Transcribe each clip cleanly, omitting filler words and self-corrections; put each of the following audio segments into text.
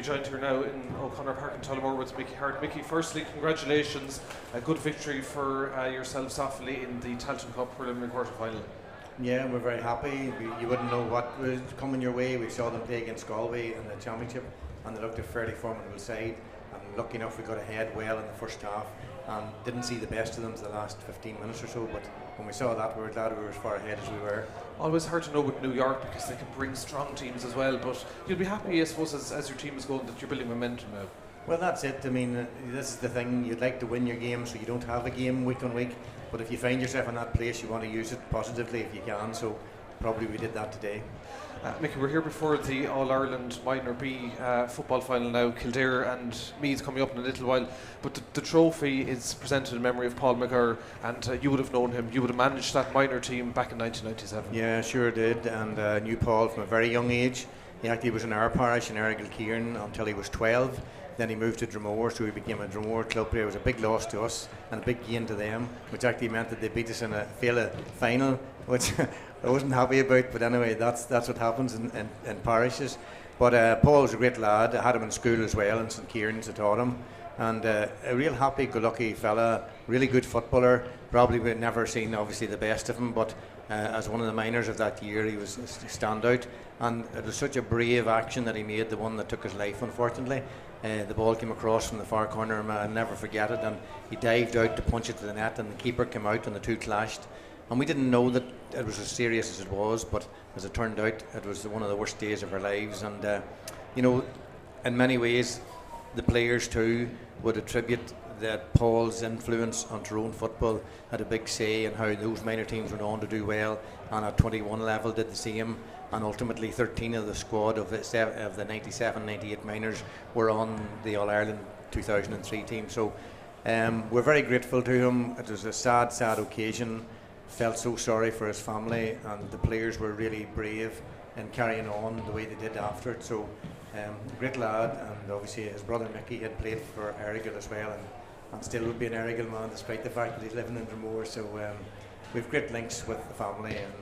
joined here now in O'Connor Park in Tullamore with Míchéal. Mickey, firstly, congratulations. A good victory for yourselves, Offaly, in the Tailteann Cup preliminary quarter-final. Yeah, we're very happy. You wouldn't know what was coming your way. We saw them play against Galway in the championship, and they looked a fairly formidable side. And lucky enough, we got ahead well in the first half, and didn't see the best of them for the last 15 minutes or so. But when we saw that, we were glad we were as far ahead as we were. Always hard to know with New York because they can bring strong teams as well. But you'll be happy, I suppose, as your team is going, that you're building momentum now. Well, that's it. I mean, this is the thing. You'd like to win your game so you don't have a game week on week. But if you find yourself in that place, you want to use it positively if you can. So probably we did that today. Mickey, we're here before the All-Ireland Minor B football final now. Kildare and Meath coming up in a little while. But the trophy is presented in memory of Paul McGirr, and you would have known him. You would have managed that minor team back in 1997. Yeah, sure did. And knew Paul from a very young age. He actually was in our parish in Errigal until he was 12. Then he moved to Dromore, so he became a Dromore club player. It was a big loss to us and a big gain to them, which actually meant that they beat us in a Peile final, which I wasn't happy about. But anyway, that's what happens in parishes. But Paul was a great lad. I had him in school as well in St Kieran's. I taught him, and a real happy-go-lucky fella, really good footballer. Probably we've never seen obviously the best of him, but as one of the minors of that year, he was a standout. And it was such a brave action that he made, the one that took his life, unfortunately. The ball came across from the far corner, and I'll never forget it, and he dived out to punch it to the net, and the keeper came out and the two clashed, and we didn't know that it was as serious as it was, but as it turned out, it was one of the worst days of our lives. And you know, in many ways the players too would attribute that Paul's influence on Tyrone football had a big say in how those minor teams went on to do well, and at 21 level did the same. And ultimately 13 of the squad of the 97-98 minors were on the All-Ireland 2003 team. So we're very grateful to him. It was a sad occasion. Felt so sorry for his family, and the players were really brave in carrying on the way they did after it. So great lad, and obviously his brother Mickey had played for Errigal as well, and still would be an Errigal man despite the fact that he's living in Dromore. So we've great links with the family, and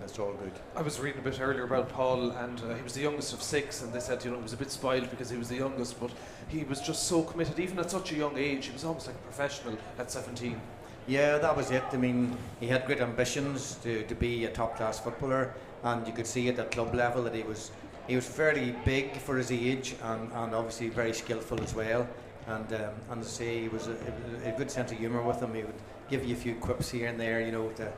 it's all good. I was reading a bit earlier about Paul, and he was the youngest of 6, and they said, you know, he was a bit spoiled because he was the youngest, but he was just so committed, even at such a young age. He was almost like a professional at 17. Yeah, that was it. I mean, he had great ambitions to be a top-class footballer, and you could see at club level that he was fairly big for his age, and obviously very skillful as well. And as I say, he was a good sense of humour with him. He would give you a few quips here and there, you know, to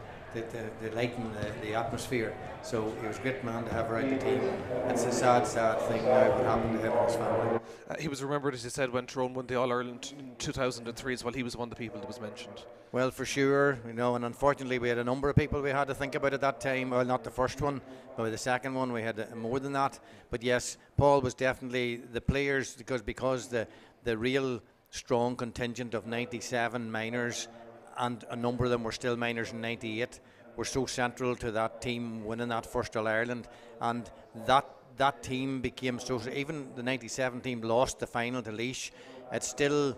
lighten the atmosphere. So he was a great man to have around the team. It's a sad thing now what happened to him and his family. He was remembered, as you said, when Tyrone won the All-Ireland in 2003 as well. He was one of the people that was mentioned. Well, for sure, you know, and unfortunately we had a number of people we had to think about at that time. Well, not the first one, but the second one we had more than that. But yes, Paul was definitely the players, because the real strong contingent of 97 minors, and a number of them were still minors in 98, were so central to that team winning that first All-Ireland, and that team became so. Even the 97 team lost the final to Laois. It still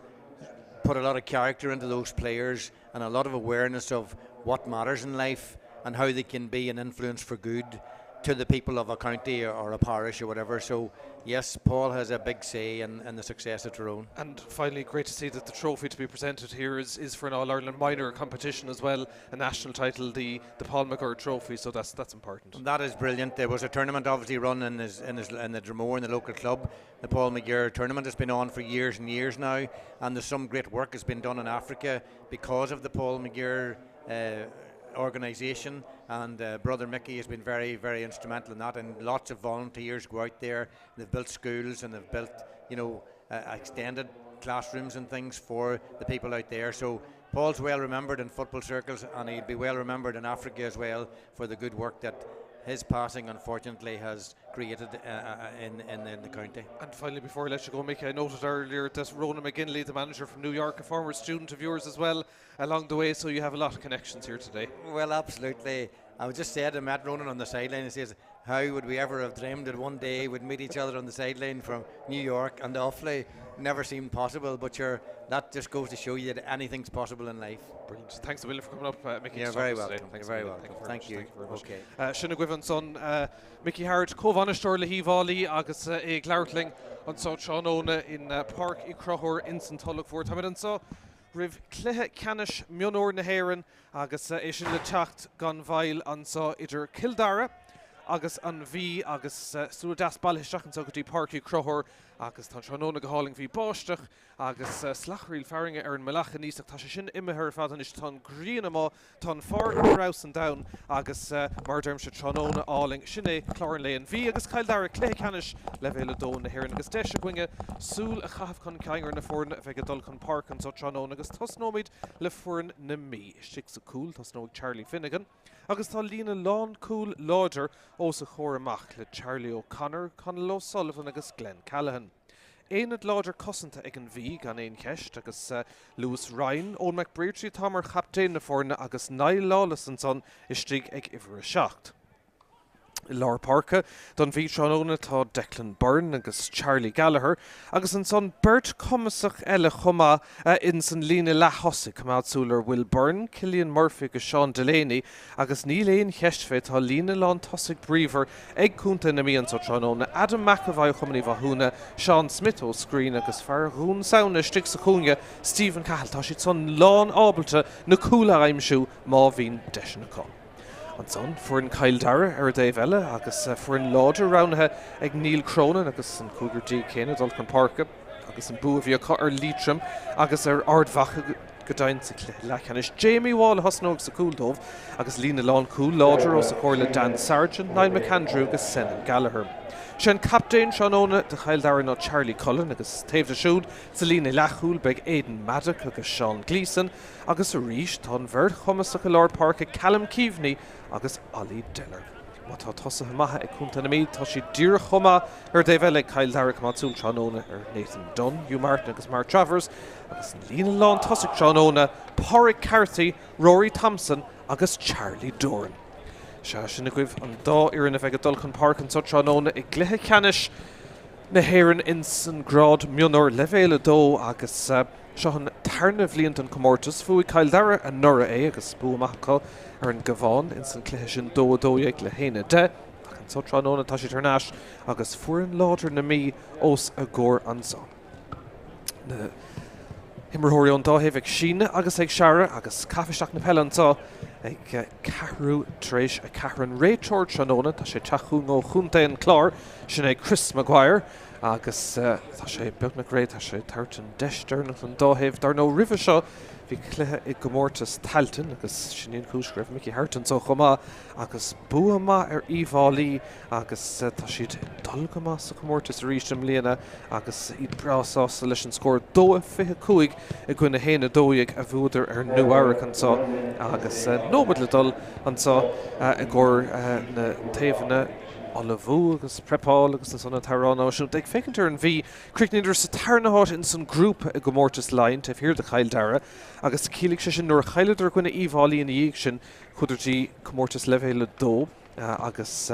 put a lot of character into those players and a lot of awareness of what matters in life and how they can be an influence for good to the people of a county or a parish or whatever. So yes, Paul has a big say in the success of Tyrone. And finally, great to see that the trophy to be presented here is for an All-Ireland minor competition as well, a national title, the Paul McGirr trophy, so that's important. And that is brilliant. There was a tournament obviously run in the Dromore, in the local club. The Paul McGirr tournament has been on for years and years now, and there's some great work has been done in Africa because of the Paul McGirr organisation, and brother Mickey has been very, very instrumental in that, and lots of volunteers go out there. They've built schools and they've built, you know, extended classrooms and things for the people out there. So Paul's well remembered in football circles, and he'd be well remembered in Africa as well for the good work that his passing unfortunately has created in the county. And finally, before I let you go, Mickey, I noted earlier that Ronan McGinley, the manager from New York, a former student of yours as well along the way, so you have a lot of connections here today. Well, absolutely. I was just said I met Ronan on the sideline. He says, How would we ever have dreamed that one day we'd meet each other on the sideline from New York and Offaly? Never seemed possible, but sure, that just goes to show you that anything's possible in life. Brilliant. Thanks a million for coming up, Mickey. You're very welcome. You're very welcome. Thank you. Very much. Okay. Sinna Gwivin son Mickey Hart, Cóhanistóir Leibhéal agus ag Leirtling an so Seanóna in Páirc i Craobh in St Tulach for Tamidan so Riv Cluiche Ceannais Mionúr na Héireann agus é sin le teacht gan bhail an so idir Cill Dara agus an bhí agus súla deas bailaisteach an so go dtí Páirc i Craobh agus tá Seanóna go háling bhí báisteach agus slachríil faringe ar an melecha níos tá sé sin imithe fadan is tá gríana má tá far raus an down agus mar derm se Seanóna áling sinné chlárin léon bhí agus Cill Dara Cluiche Ceannais Leibhéal dó na Héireann agus deise gwinge súl a chahabh chun ceangar na fórn a bheith dul chun Páirc an so Seanóna agus tosnóid le fórn na mí stig sa cool tosnóid Charlie Finnegan agus tá lína lán cool láidir ó sa chóir amach le Charlie O'Connor chun Lo Sullivan agus Glenn Callahan. Éad láidir cosanta ag an bhí gan éon ceist agus Lewis Ryan ón McGirr tá mar chaptéin na fórna agus Niall Lawless an son istigh ag ihre seacht. Lár Páirce don bhí Seanóna tá Declan Byrne agus Charlie Gallagher agus an son Bert Commasach eile chumá in san lína le hosaigh cumáidsúlar Will Byrne, Cillian Murphy agus Sean Delaney agus ní léon cheistfé tá lína lán tosaigh bríomhar ag cúnta na míon so Seanóna Adam McAvoy chumaní bhthúna Sean Smith ó scrín agus fear hún saona stig sa chúnge Stephen Cahill tá siad son lán ábalta na cúla aimimsú má bhín deisina có. An son fuair Cill Dara ar Dave eile agus fuair láidir ránathe ag Neil Cronin agus an Cougar D céine dul chun Páirc agus an bua bhí ar Leitrim agus ar ardhacha go dainn sa Cluiche Ceannais Jamie Wall hosnóg sa cúldómh agus lína lán cúl láidir ó sa chóirla Dan Sargent, Niall McAndrew agus Senan Gallagher. Sin captain Seanóna de Cill Dara ná Charlie Cullen agus taobh de siúd sa lína leachúil beag Aidan Maddock agus Sean Gleeson agus a ríis tá bhir chumasach go Lord Páirc Callum Keaveney agus Ollie Diller. Má tá tosa hamathe ag cúnta na míad tá si dúr chumá ar Dave eile Cill Dara cumáidsúil Seanóna ar Nathan Dunn, Hugh Martin agus Mark Travers agus lína lán tosaigh Seanóna Páirc Carthy, Rory Thompson agus Charlie Doran. Se sinna cuimh an dá iarna a bheith dul chun Páirc an so Seanóna ag Cluiche Ceannais na Héireann in san grád Mionúr Leibhéal dó agus seo an tarna bhblionn an comórtas fuaigh Cill Dara an nura é agus bu amachcha ar an gabháin in san cluiche sin dódóigh le héine de ach an so Seanóna tá si tarnáis agus fuair an láidir na mí os a gcóir an son. Himmerthirí an dáhéimh ag síne agus ag seara agus cafisteach na Peile an so ag ceathrú tréis a ceathran réiteoir Seanóna tá sé teachú nó chunta an chlár sin é Chris McGirr agus tá sé beag na gré tá sé tart an deistear nach an dáhéimh dar nó ribh seo bhí cluiche i gomórtas Talton agus sin cúscraibh Mickey Hart an so chumá agus bu amach ar Íomhálaí agus tá siad dul go amach sa gomórtas rístim líana agus iad brasásta leis an scór 25 i gcuine héine dóigh a bhúidir ar Nuairc an so agus nómad le dul an so i gcóir na taobhanna Olivú agus Prepáil agus na sanna Tarrán áisiú ag fécintar an bhí cricnidir sa tarnaáit in san grúpa i gomórtas lein taobh hir de Cill Dara agus cíligh sé sin nuair chaileidir gcuine Íomhálaí in dhéag sin chuidirtí comórtas Leibhéal dó agus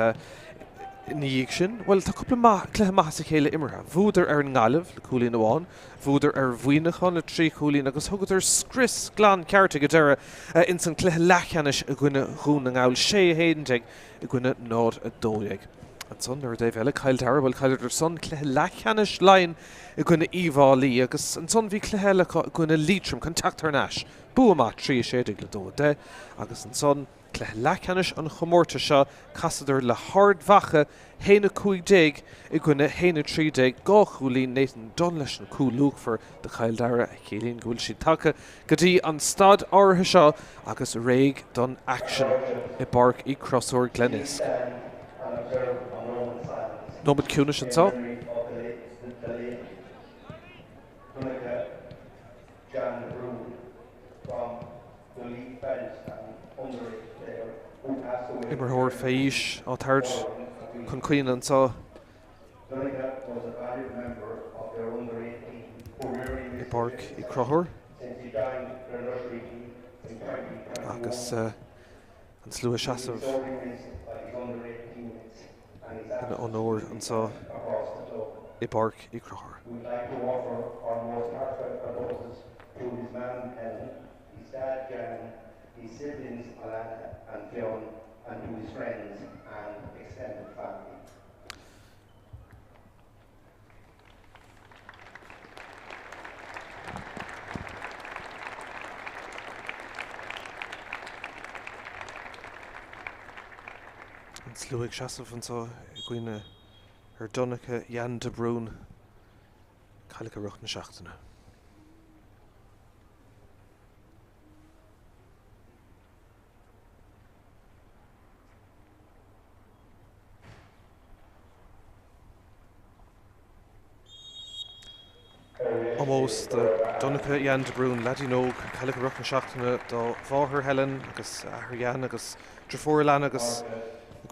in dhéag sin, well tá cúpla cluiche maithe sa chéile imirthe. Bhúidir ar an ngalamh le cúlín amháin, bhúidir ar bhuineachán le trí cúlín agus thugadar scris glán cearta go deireadh in san Cluiche Ceannais a gcuine dhún an gáil sé héanteig i gcuine nád a dóigh. An son ar Dave eile Cill Dara bhfuil chaileidir son Cluiche Ceannais lein i gcuine Íomhálaí agus an son bhí cluiche eile gcuine Leitrim chun Tráchtaire bu amach trí séideag le dó de agus an son Cluiche Ceannais an chomórta seo casadidir le hardhacha héine 15 i gcuine héine 30 gá chúlín Nathan Dunn leis an cúlúchfar de Cill Dara a chéilíonn go bhfuil siad take go dtí an stad áirithe seo agus réig don action i Páirc i Craobh Glenisk. Nómad cúnas an tá? Immerthóir féis á tart chun cuioine an tá i Páirc i Craobh agus an slua seasamh in Mionúr and so I Páirc I Craobh. We would like to offer our most heartfelt condolences to his mum Helen, his dad Jan, his siblings Alana and Fionn, and to his friends and extended family. It's Luig Shasov and so Gwine her Dunica Jan de Brún Calica Ruch na Seachtaine. Almost Dunica Jan de Brún Laddie Nog Calica Ruch na Seachtaine do Mohair Helen agus her Jan agus Trefor Lan agus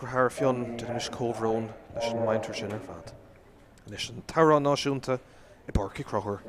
Mohair Fionn de Mish Cóhrón leis an maintar sin ar fad. Leis an Tarrán náisiúnta I Páirc I Craobh.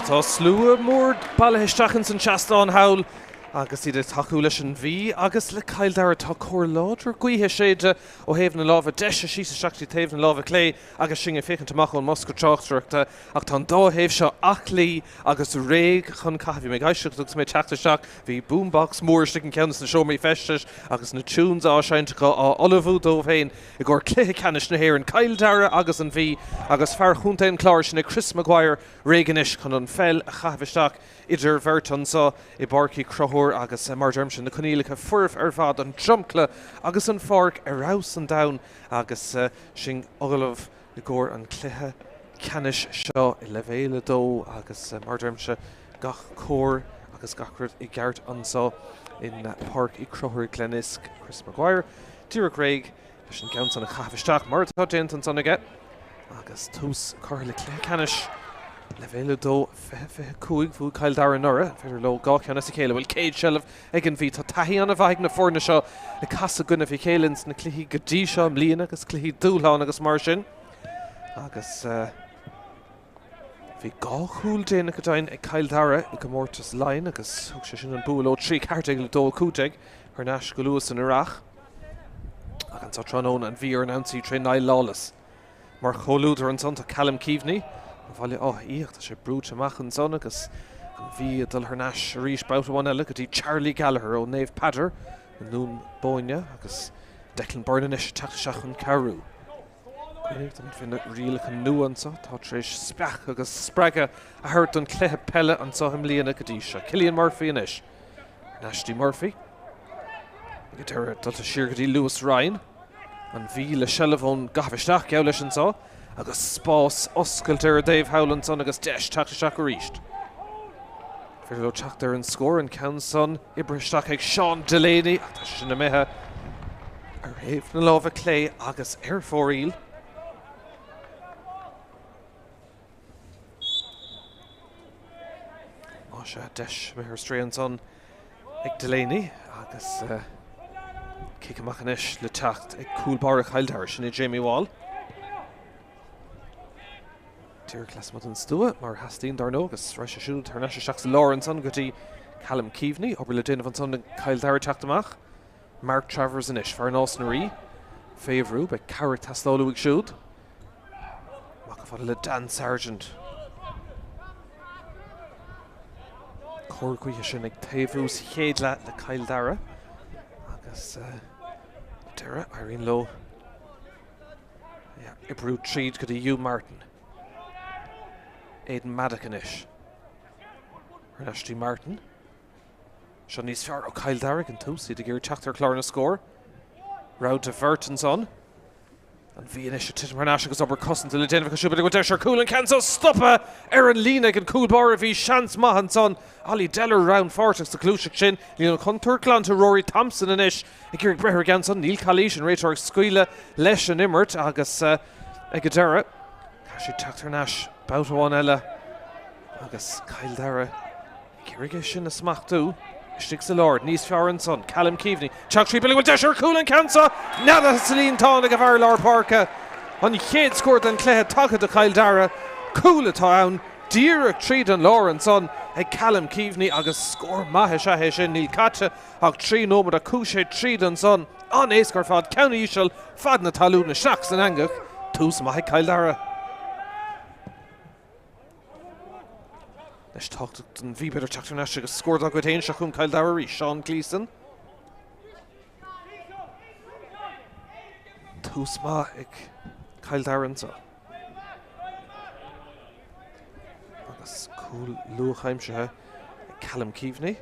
Tá slua mór bailla isteachchan san Seastán Hawl agus iad taú leis an bhí agus le Cill Dara tá cór láidir gaotha séide ó thaobh na láimhe deise síos seachtaí taobh na láimhe clé agus sin fécinn amach ón Mosca Tráchtaire ach tá dá thaobh seo achlaí agus réig chun caithfí mé gaiisteach mé teachtasteach bhí boombox mór sticin ceannas na seomí festis agus na túúns áisiintecha á olahú dómh féin I ggur cluiche canis na hhéir an Cill Dara agus an bhí agus fear chuntain chláir sin Chris McGirr réganis chun an fel a chaithfisteach idir bhirtan sa I Páirc I Craobh agus mar dermsin na conílacha furf ar fad an jumpla agus an Páirc arás an down agus sin ogalamh I gcóir an cluiche canis seo I Leibhéal dó agus mar dermse gach cór agus gachrad I gceart ansá in Páirc I Craobh Glenisk Chris McGirr Tíre Craig leis an ceann san na chaithfisteach mar tá déint an san aige agus tús cóir le cluiche canis Leibhéal dó cúig bhú Cill Dara nura féidir lo gá ceannas I chéile bhfuil céad seileamh ag an bhí tá taithí anna bhaig na fórna seo le casa guna bhí chéilins na cluichí go dtí seo mbliana agus cluichí dúláin agus mar sin agus bhí gá chúil déana go dain ag Cill Dara I go mórtas lein agus thug sé sin an búil ó trí cartaigh le dó cúteig ar neis go luas an Iraq ach an tá trónón an bhí ar an ansaí trí nail lálas mar cholúdar an santa Callum Keaveney Bhaile íocht sé brúte amach an son agus an bhí dul ar neis a rís bouta bhain eile go dtí Charlie Gallagher ó Naomh Padder an nún bóine agus Declan Byrne is teachtaseach an Carú. Cuireann fin rialacha nuansa tá tréis speach agus spreige a thuirt an cluiche Peile an sohim líana go dtí seo. Cillian Murphy inis. Nasty Murphy. Go dteir dulta siar go dtí Lewis Ryan an bhí le seileamh ón gaithfisteach geall leis an sá. Agus spás oscailtear Dave Howland son agus deis teachtaseach go ríist. Féidir le Tráchtaire an scór an ceann son ibristeach ag Sean Delaney tá sin na methe ar réamh na láimhe clé agus ar fóríl. Á se deis mé ar stréan son ag Delaney agus cic amach inis le teacht ag cúlbar a Cill Dara sin I Jamie Wall. Tír clas mod an stua mar hastín darno agus reis a siúd tar neis seach Lawrence an go dtí Callum Keaveney obair le déanamh an son na Cill Dara teacht amach. Mark Travers inis fear an osnaí féhrú be Carrick taslóla ag siúd. Mac fada le Dan Sargent. Córcuithe sin ag taobhús chéadla le Cill Dara agus Dara Irene Lowe Yeah, Ibrú Tríd go Hugh Martin. Aidan Maddock-ish. Ashley Martin. Ceannais fear ó Cill Dara an tús the gear Tráchtaire clár score. Round to Verton's on. And bhí inis Tullamore goes over cussing to the Denver should be go Desher cool and cancel stoppa Aaron Lenig and cool bar if he chance Mahanson Ali Deller round Fortex the Cluiche chin Leon Conturclan to Rory Thompson and ish Girick Breher Ganson Neil Kalish and Rachel Squila Lesh and Immert Agus Egadera Kashi Tráchtaire Nash Bout one Ella Agus Cill Dara Girick Shin a smack too Sticks the Lord, Nice Farron son, Callum Keaveney, Chuck Tree Billy with Desher, cool and cancer. Nada Celine Town of our Lord Parker. On the head scored and Clay Tucker to Cill Dara, cool a town, Derek Treed and Lawrence son, a Callum Keaveney, August score Mahesh in Neil Catcha, Hog Tree no but a Couche Treed and son, on Askar Fad, County Ishal, Fadna Taluna, Shacks and Anguk, Tus Mahe Cill Dara. Let's talk to the better Tráchtaire Nash scored a good hand Shachum Cill Dara Sean Gleeson. Tusma Cill Dara so. That's cool Luchheimsha Callum Keaveney.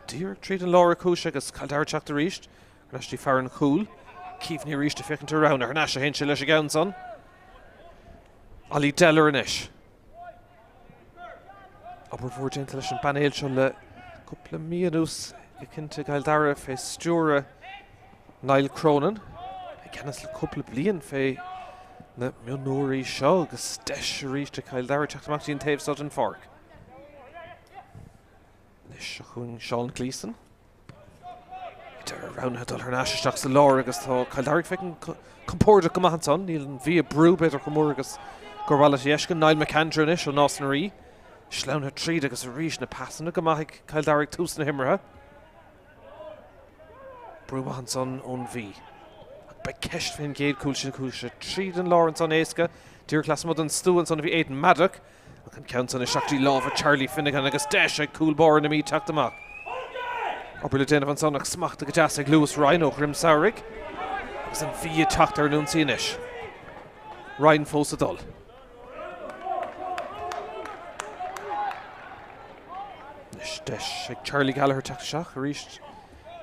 Derek Treat and Laura Couche as Cill Dara Tráchtaire reached. Ashley Farron cool. Keaveney reached a second to round her Nash Henshel Lesh again son. Ali Deller and ish. Aber voor Gentiles en paneel le couple Mionúr ikinte Cill Dara fe Stúra Niall Cronin. Again as le couple blian fe na Mionúr show agus desh reach to Cill Dara Tráchtaire in Taves Sutton Fork. Nish chun Sean Gleeson. Dara round had all her nash stocks the law agus to Cill Dara fe comport go mahanson Neil via brew better comor agus gorwala yeshkin Niall McGirr ish on Austin Shlaun had Tríd agus a reach na passan go maith Cill Dara tús na himra. Brew mahanson on V. By Kesh fin Gade Couche Tríd and Lawrence on Aska. Dear class Mudden Stewans on V Aidan Maddock. I can count on a Shakti Law for Charlie Finnegan agus Dash a cool bar in the meat tuck them up. Oberle Den van Sonach smacht the Gatasig Lewis Rhino Grim Saurig. Agus an V Tráchtaire nun Ceannais. Ryan Fosadol. Desh Charlie Gallagher Tráchtaire reached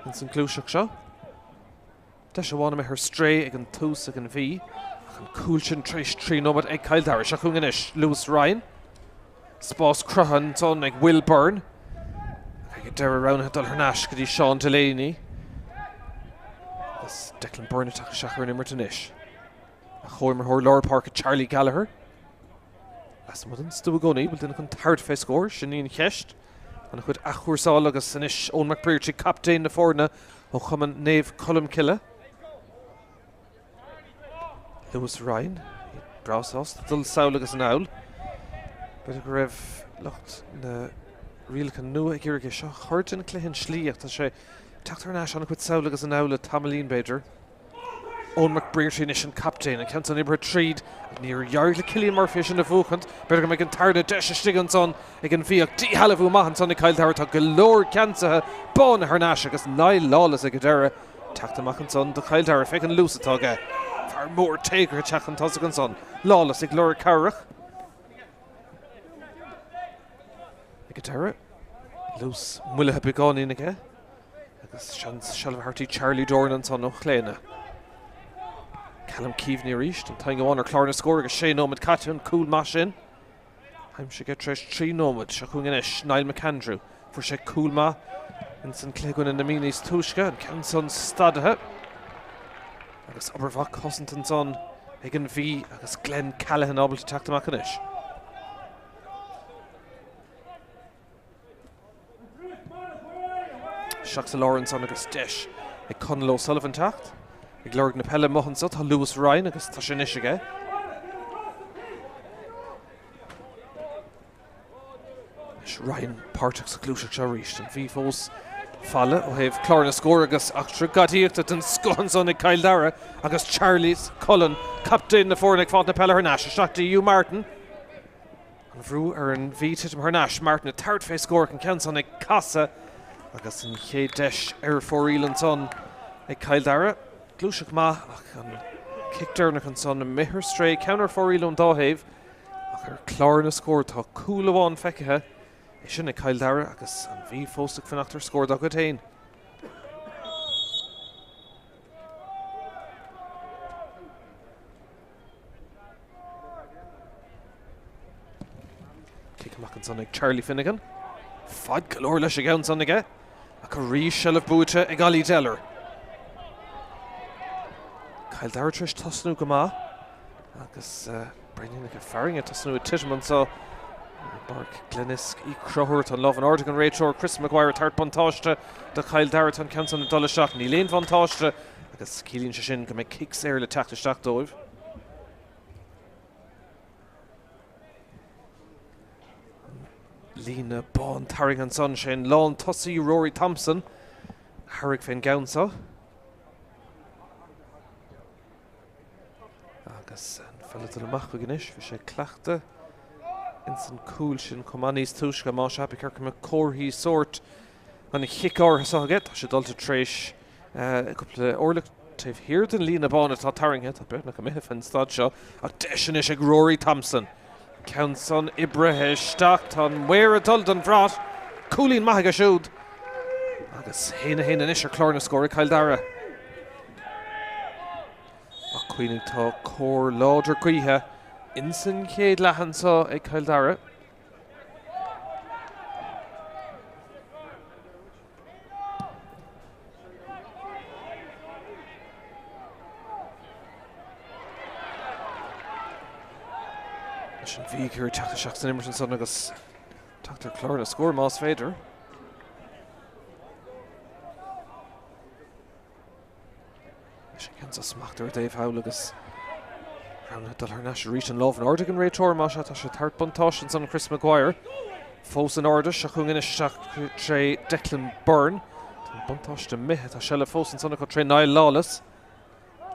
in St. Cluiche show. Desh one of her stray again Tus again V. And Coolchin Trish Tree no but Cill Dara Shachunginish Lewis Ryan. Spós Cruhan son like Will Byrne. I get there around had her Nash could he Sean Delaney. This Declan Byrne Tráchtaire and Immertonish. A Homer her Lord Park Charlie Gallagher. Last month still going but then third face score Shanine Kesht. And chud achúr sáil agus inis ón McGirr trí captain na fórna ó chuman Nave Cullum Killa. Lewis Ryan, brásás, dul sáil agus an áil. But go raibh lucht na rialcha nua ag iarige seo chuirt in cluicheann slíocht a sé Tráchtaire Nash anna chud sáil agus an áil a Tamalín Beidir. Ón McGirr trí inis an captain and Kenton Ibra Tríd near Yardley Killian Murphy in the Vukant. Better make an tarda Desh Stiganson again via D Halavu Mahanson the Cill Dara to galore cancer Bon Hernash agus Niall Lawless Agadera Tráchtaire Machanson the Cill Dara faking loose toga far more taker Chachan Tosaganson Lawless Iglora Carrach Agadera loose Mulla Begon in again agus chance Shalvarty Charlie Dornan son Ochlena Callum Keaveney reached and Tango on her Clarna score agus Shane Nomad Catton cool mash in. I'm she get Trish Tree Nomad Shachunginish Niall McAndrew for she cool ma in St. Clegon in the Minis Tushka and Canson Stadaha. Agus Obervach Hossington's on Higgin V agus Glenn Callahan able to attack the Macanish. Shacks Lawrence on agus Desh a Conlo Sullivan tacht. Glorg na Peile Mohansot ha Lewis Ryan agus Tashanis again. Ryan Páirc Cluiche show reached and Vifos Falla o have Clarna score agus extra gadiert and scones on Cill Dara agus Charlie's Cullen captain the Fornic fought na Peile Hernash shot to Hugh Martin and Vrew an V Titim Hernash Martin a third face score can count on a Casa agus in He Desh for Elan son a Cill Dara Glushik ma Kick Dernick an son McGirr stray counter for Elon Dahave. Ach Clár na score tá cool amháin feiceathe. Sin na Cill Dara agus an bhí fósach fan achtar scored a go tain. Kick amach an son Charlie Finnegan. Fad galore leis a gceann son aige. Ach a rí sell of búite ag Ollie Deller. Cill Dara tris tosnú go má. Agus Brendan ag a faring a tosnú a Titman so Páirc Glenisk í Craobh an love an Ordigan Rachor Chris McGuire tart bontáiste de Cill Dara an ceann an dul seach ní léon bontáiste agus cílíonn se sin go méid kicks le teachtasteach dóibh. Lína bán taring an son sin lán tosaí Rory Thompson Harrig féin gaunsa agus an fella do amach go gnis fi sé clachta Insan cool sin Commentator túisce má seappa cearcha me cóirthaí sort an chick átha agat tá sé dulta tréis a couple orlaach taobh hir den lína bána tá taringthe tá beirna go mithe fan stad seo ach deis is ag Rory Thompson ceann son ibrethe isteach tá muir a dul don bhrát coolín maithe go siúd agus héana is ar clár na scóir Cill Dara ach cuoinnig tá cór láidir cuithe Insan céad lehan sa ag Cill Dara. Leis an bhí cúir teachtasteach san Imerton son agus teachtar clár na scóir más féidir. Leis an ceann sa smachtar Leibhéal agus dul ar neis rís an love an Ordigan Rachor má se tá sé tart bontáis san Chris McGuire. Fós an Ordas a chungin is tre Declan Byrne. Tá bontáiste mithe tá se le fós an sanna go tre Niall Lawless.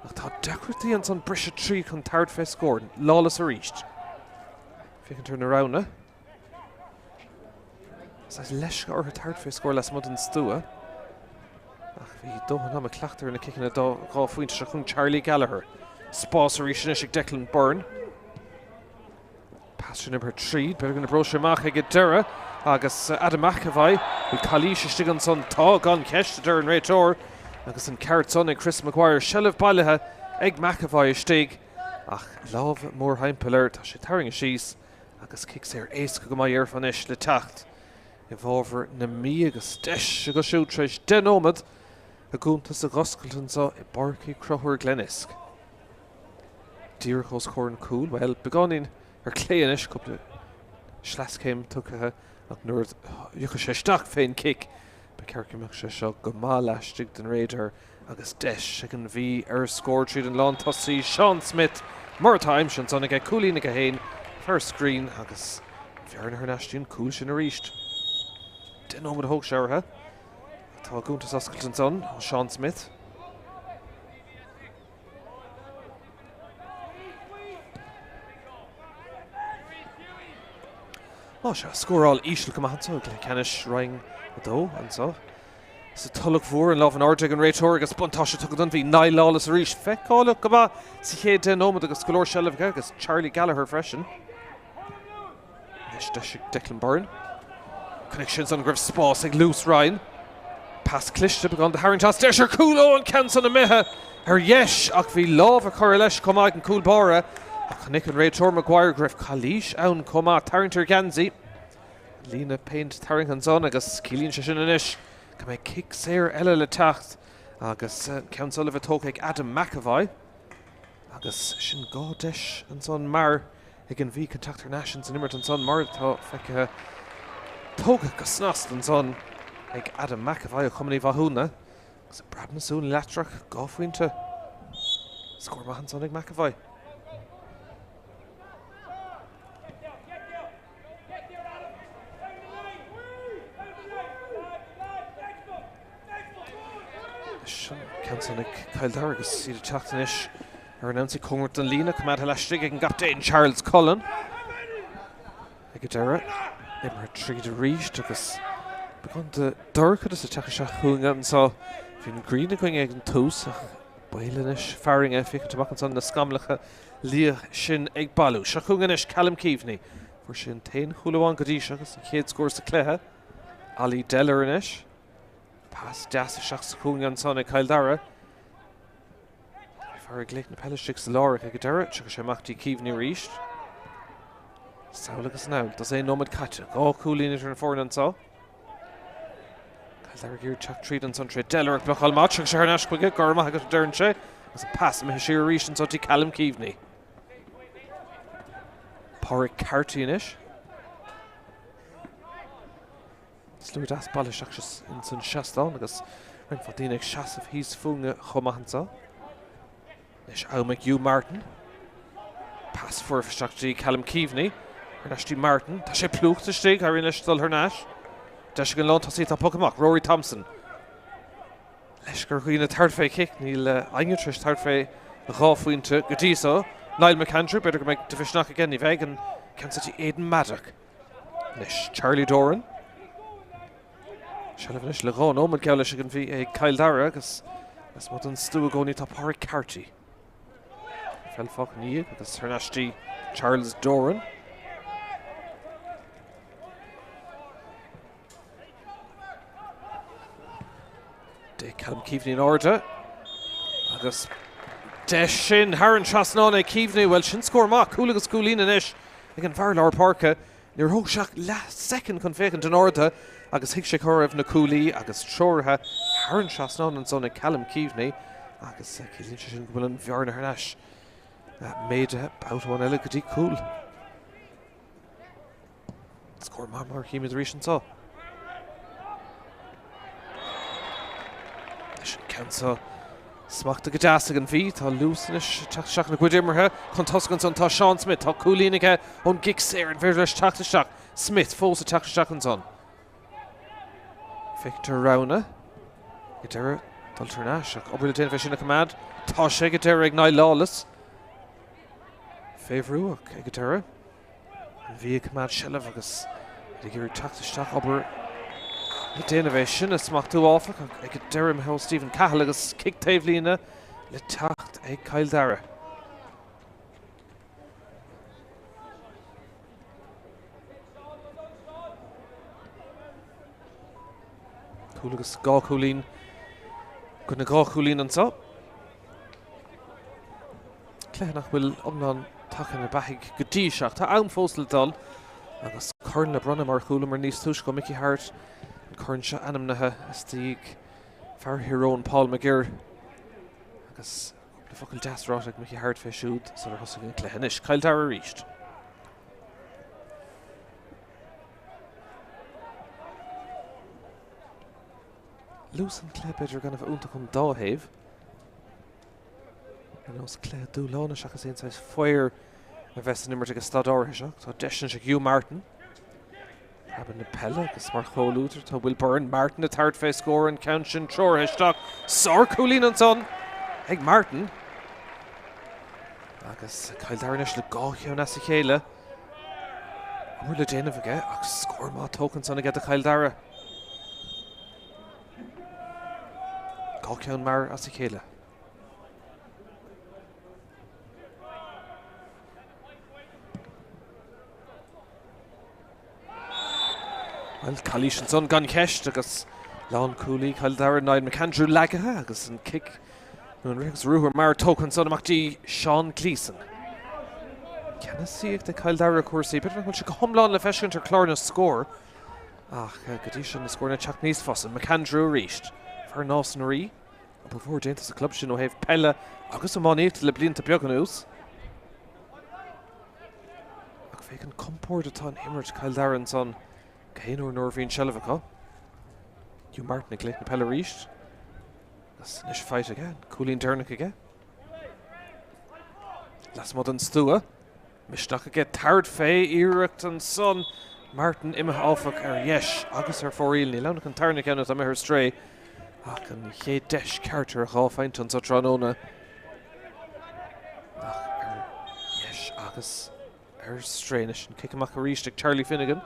Ach tá decrutaí an son brise trí chun tart fé scór Lawless a ríist. Fi can turn around na. Sa leis go ortha tart fé scór les mud an stúa. Ach bhí dóhan am a clachtar na kicking a gá faointe se chun Charlie Gallagher. Spásarí sin is ag Declan Byrne. Pass sin number 3, beir gona bro semach ag Dara agus Adam McAvoy with Cluiche stig an son tá gan ceist Dara an Rachor agus an ceart son ag Chris McGuire shelf bailithe ag McAvoy stig ach love mór heimpellir tá sé taring a síos agus kicks ar éasca go mai ar fan is le tacht I bhábhar na mí agus deis a go siú treis den ómad a gúntas a goscailtan sa I Páirc Craobh Glenisk. Díorchos corn cool, well, begonin ar cléanis couple slascéim tucathe ach nuair dúcha sé steach féin kick be cearcimach sé seo go má leistigh den réidir agus deis ag an bhí ar scór tríd an lán tosaí Sean Smith mar time sin son ag coolína go héin first screen agus fearna ar neistíon cool sin a ríist. Den ómad a thóg seoirthe tá gúntas oscailtan son Sean Smith. Oh, se scóráil ísle go maithe le ceannis ring a dó an so. Sa Tulach mhór an love an Ordigan Rachor agus bontáiste tugadh an bhí Niall Lawless a ríis feicála go bha sa chéad den ómad agus golóir shelf agus Charlie Gallagher freisin. Leis deis Declan Byrne. Connections an gribh spás ag Luce Ryan. Pass Cluiche began de Harrington deis ar cúló an ceann san na mithe ar yes ach bhí lámh a chur leis comá an cúl bára. Ach Nick and Rachor McGuire gref Cluiche ann comá Tráchtaire Ganzi. Lína paint Tarrington son agus cílíonn se sin inis. Go méid kick séir eile le tacht agus ceann sulh tóg ag Adam McAvoy. Agus sin gá deis an son mar ag an bhí Contactor Nations an Imerton son mar tá feice tóga go snast an son ag Adam McAvoy a chumaní bhathúna. Agus brad na sún letrach gá faointe. Scór maithe son ag McAvoy. Ceann Cill Dara agus siad teachtanis ar announcí congart an lína cumad leistigh ag an gaptéin Charles Cullen. Ag Dara imar tríd a ríist agus began de dorchad is a teach se chuúnga an sa bhín green a going ag an tús Bailenis faringe ficha tabach an na scamlacha líoch sin ag balú. Seachúganis Callum Keaveney for sin 10 chuúlaháin go dtí agus an chéad scór sa cléthe. Ali Deller inis. Pass deas a seach sa chúngan son ag Cill Dara. Far gléich na Peile sa lára ag Dara, tucha sé machtaí Keaveney ríist. Saoil agus náil, das é nómad caite. Gá cúlín idir an fórn an sá. Cill Dara gír teach tríd an son tre Deller ag blochal mat, tucha sé ar nascuige, garma agus dern sé. As a pass me sé ríist an sotí Callum Keaveney. Páirc Carty inis. Slú das balle seachas in san seastán agus rin fadín ag seasamh híos fúnga chomahansa. Nis McGirr Martin. Pass for seachtaí Callum Keaveney. Hernastí Martin. Tá sé plúcht a stig ar inis dul hernáis. Deis gan lán tá sí tá pocamach. Rory Thompson. Leis gur chuoine tartfé kick níl aingetris tartfé ráfuinte go dtí só. Niall McAndrew beidir go méid divisnach again í bheith an Kansas Aidan Maddock. Nis Charlie Doran. Shalavanis le gán ómad geall leis an bhí ag Cill Dara agus is mod an stú a gcónaí tá Páirc Carty. Fel fach ní agus hernastí Charles Doran. De Callum Keaveney in order. Agus de sin Haran Trasnán ag Keaveney well sin scór má cúla agus cúlín inis ag an bhar leabhar Páirce. Níor thug seach last second chun fécinn den orda agus hiic sé choibh na cúlaí agus seoirthe Haran Trasnán an son ag Callum Keaveney agus cílíonn sé sin go bhfuil an bhearna hernáis méide báutháin eile go dtí cúl. Scór má mar cíimiid ríis an tá. Cansa smachta go deas an bhí tá lúsanis teach na cuidimirthe chun toscan son tá Sean Smith tá cúlínaige ón gic séir an bhir leis teachtasteach Smith fós a teachtasteach an son. Victor Rowna go deire dul tarnáis ach obair le déanamh sin na cumad tá sé go deire ag Niall Lawless. Féhrúach ag go deire bhí cumad seileamh agus ag gur teachtasteach obair le déanamh sin a smachtaú áfach ag go deire Micheál Stephen Cahill agus kick taobhlína le teacht ag Cill Dara. Cúl agus gá cúlín go na gá cúlín an sá. Cléannach bhfuil omlán tachan na baithigh go dtí seach tá ann fós le dul agus chun le bronna mar chúla mar níos túis go Mickey Hart an chun se anamnathe istíigh fearhíróin Paul McGirr agus le focail deasrát ag Mickey Hart fé siúd sa ar thosaigh an cléanis Cill Dara ríist. Lús an clé beidir gan bh únta chun dáhéamh. An os clé dúlána seach is éonáis foiir a bheits nimmert ag stad áirithe seach. Tá deisna se Hugh Martin. Haban na Peile agus mar choúter tá bhfuil Burn Martin a third fé scór an count sin troirteisteach. Sár cúlín an son ag Martin. Agus Cill Dara le gácheann as a chéile. Bhfuil le déanamh aige ach scór má tócan son aige a Cill Dara. Gácheann mar as a chéile. Well, Calíis an son gan ceist agus lán cúlaí Cill Dara Niall McAndrew leagathe agus an kick nó an rigus rúthar mar tócan son amachtaí Sean Gleeson. Ceanna siíocht de Cill Dara cuasaí, beidir chun se go thomláin le feiscint ar chlár na scór. Ach, go dtí sin na scór na teach níos fosan. McAndrew ríist. Fear nás na rí. A bhór déanta sa club sin ó héh Peile agus am máníocht le blianta beag an ús. Ach féic an compórt atá an imirt Cill Dara an son Céanúr Norvín Shelvacha. Hugh Martin ag léit na Peile ríist. That's nish fight again. Cúlín Dernach again. Las mod an stúa. Mishnach again. Third fé Irecht an son. Martin imime áfach yes. Agus fóríl ní lánach an Tarnach an at her stray. Ach an ché deis Carter a feint an sa Tróna. Yes agus stray-nish an kick-amach a ríist ag Charlie Finnegan.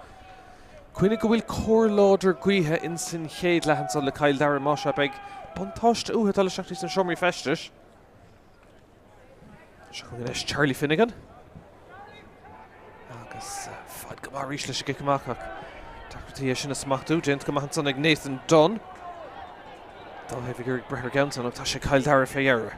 Cuine go bhfuil cór láidir guithe in sin chéad lehan son le Cill Dara Mosha ag buntáist uathe tal seachtaí san siomraí festis. Seachas Charlie Finnegan. Agus fad go mar ríis leis go cumachach. Tacrtaí sin is smachtú, gent go maithan son ag Nathan Dunn. Dá hefig gur brethir gaunsan ag tá sé Cill Dara féara.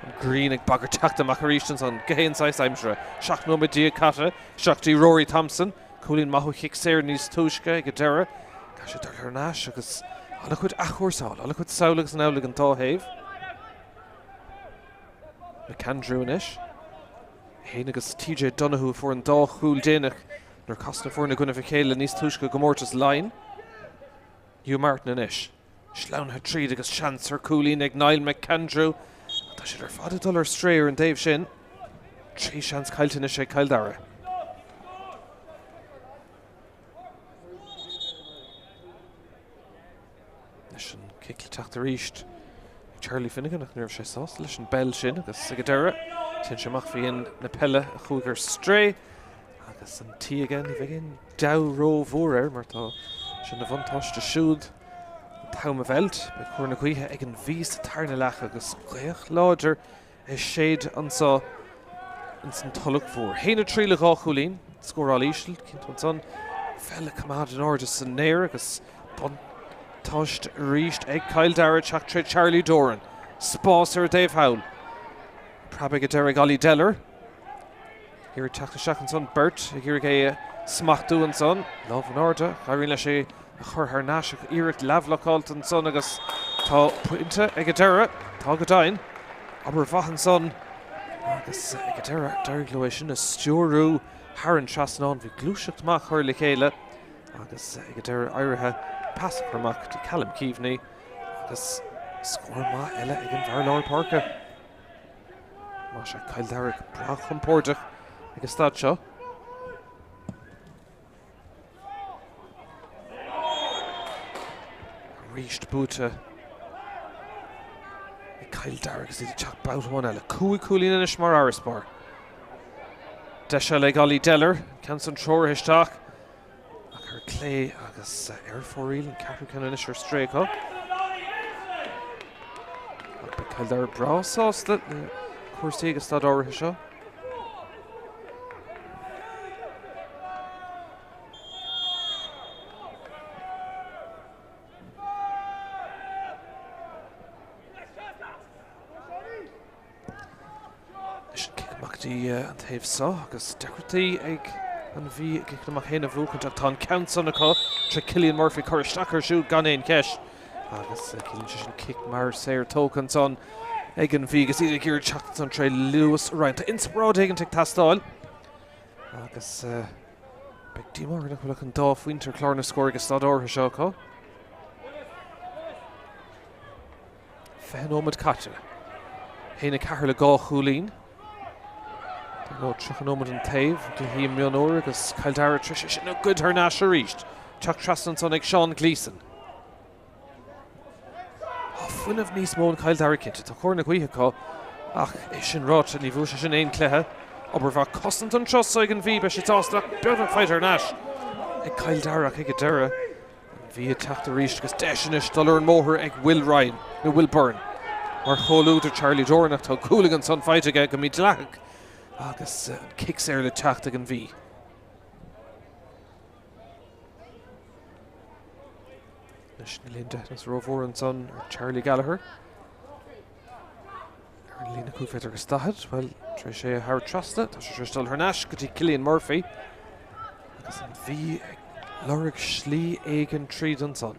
An Green ag bagar teachta macharístan son gahéan sais aimsre. Seach nó me dia cata, seachtí Rory Thompson. Cúlín mahu chiicséir níos túisce ag Dara. Tá sé dar náis agus ala chud achúrsáil, ala chud saolagus an álaigh an táhéh. McAndrew inis. Héin agus TJ Donahue for an dá chúl dénach nar casna for na guna Míchéal níos túisce go mórtas line. Hugh Martin inis. Slán tríd agus chance ar cúlín ag Niall McAndrew. Tá sé ar fada dul ar stréir an Dave sin. Trí chance cailtain is sé Cill Dara. Leis an cicle teachta ríist. Charlie Finnegan ach nuair sé sás leis an bell sin agus ag Dara. Tin semach bhíon na Peile a chúgur stré. Agus an tí again I bhíon dáró mhór mar tá sin na bhantáiste siúd. Táim a bhelt, be chuir na cuithe ag an bhís tarna leach agus gléoch láidir is séad ansá in san Tulach mhór. Héna trí le gá chúlín, scóráil ísil, cinnt son fell cumad an ordas san néir agus bontáist ríist ag Cill Dara teachtra Charlie Doran. Spás ar Leibhéal. Prabig a Derek Ollie Deller. Here teachta seach an son Bert, here gé smachtú an son. Love an orda, chairín leis sé a chur haar náis ag iirecht leabhlacáilt an son agus tá puinte ag Dara, tá go dain. Aber bhaithan son agus ag Dara, Derek Cluiche sin a stúrú Haran Trasnán bhí glúiseacht mach chuir le chéile agus ag Dara áirithe pasacharmach de Callum Keaveney agus scór má eile ag an bhar Páirc. Má sé Cill Dara brach an Pórtach agus stad seo. Ríist búta ag Cill Dara agus iad teach báutháin eile. Cúlín inis mar áraspár. De se le Ollie Deller, can san tror histeach. Ach ar clé agus ar fóríl an Caprican inis ar stréá. Ach be Cill Dara brásásta cuairsaí agus stad áirithe seo. An taobh sa agus deirtaí ag an bhí amach héanamh bhúcant ach tá count sanna có tre Cillian Murphy chuiristeach ar siúd gan éon ceis agus cíonn sin kick mar séir tócan son ag an bhí agus iad gur teachta san tre Lewis Ryan. Tá inspráid ag an tic tastáil agus beag dímar nach bhfuil an dá faointear chlár na scóir agus stad ortha seo có. Féin ómad caite. Héna cethir le gá chúlín. No trichanómad an taobh, go hí Mionúr agus Cill Dara tris sin nó good ar náis a ríist. Teach trastan son ag Sean Gleeson. Fuinmh níos mó an Cill Dara cinnte, tá chuir na gcuithe có ach é sin ráit a ní bhú sin éon cléthe, aber bhá costant an tros ag an bhí be sé tásteach beag an feit ar náis. Ag Cill Dara ag Dara, bhí a teachta ríist agus deisinis dul ar an Mohair ag Will Ryan, nó Will Byrne. Mar choulúidir Charlie Doran ach tá cúlaigh an son feite ag go Tulach. Agus kicks le teachta ag an bhí. Leis na líon deithnas rómhór an son ar Charlie Gallagher. Ar lína cúfeit agus stahad, well, tre sé a thar trasta, tá sé stal ar náis go dtí Cillian Murphy. Agus an bhí ag lorg slí ag an tríd an son.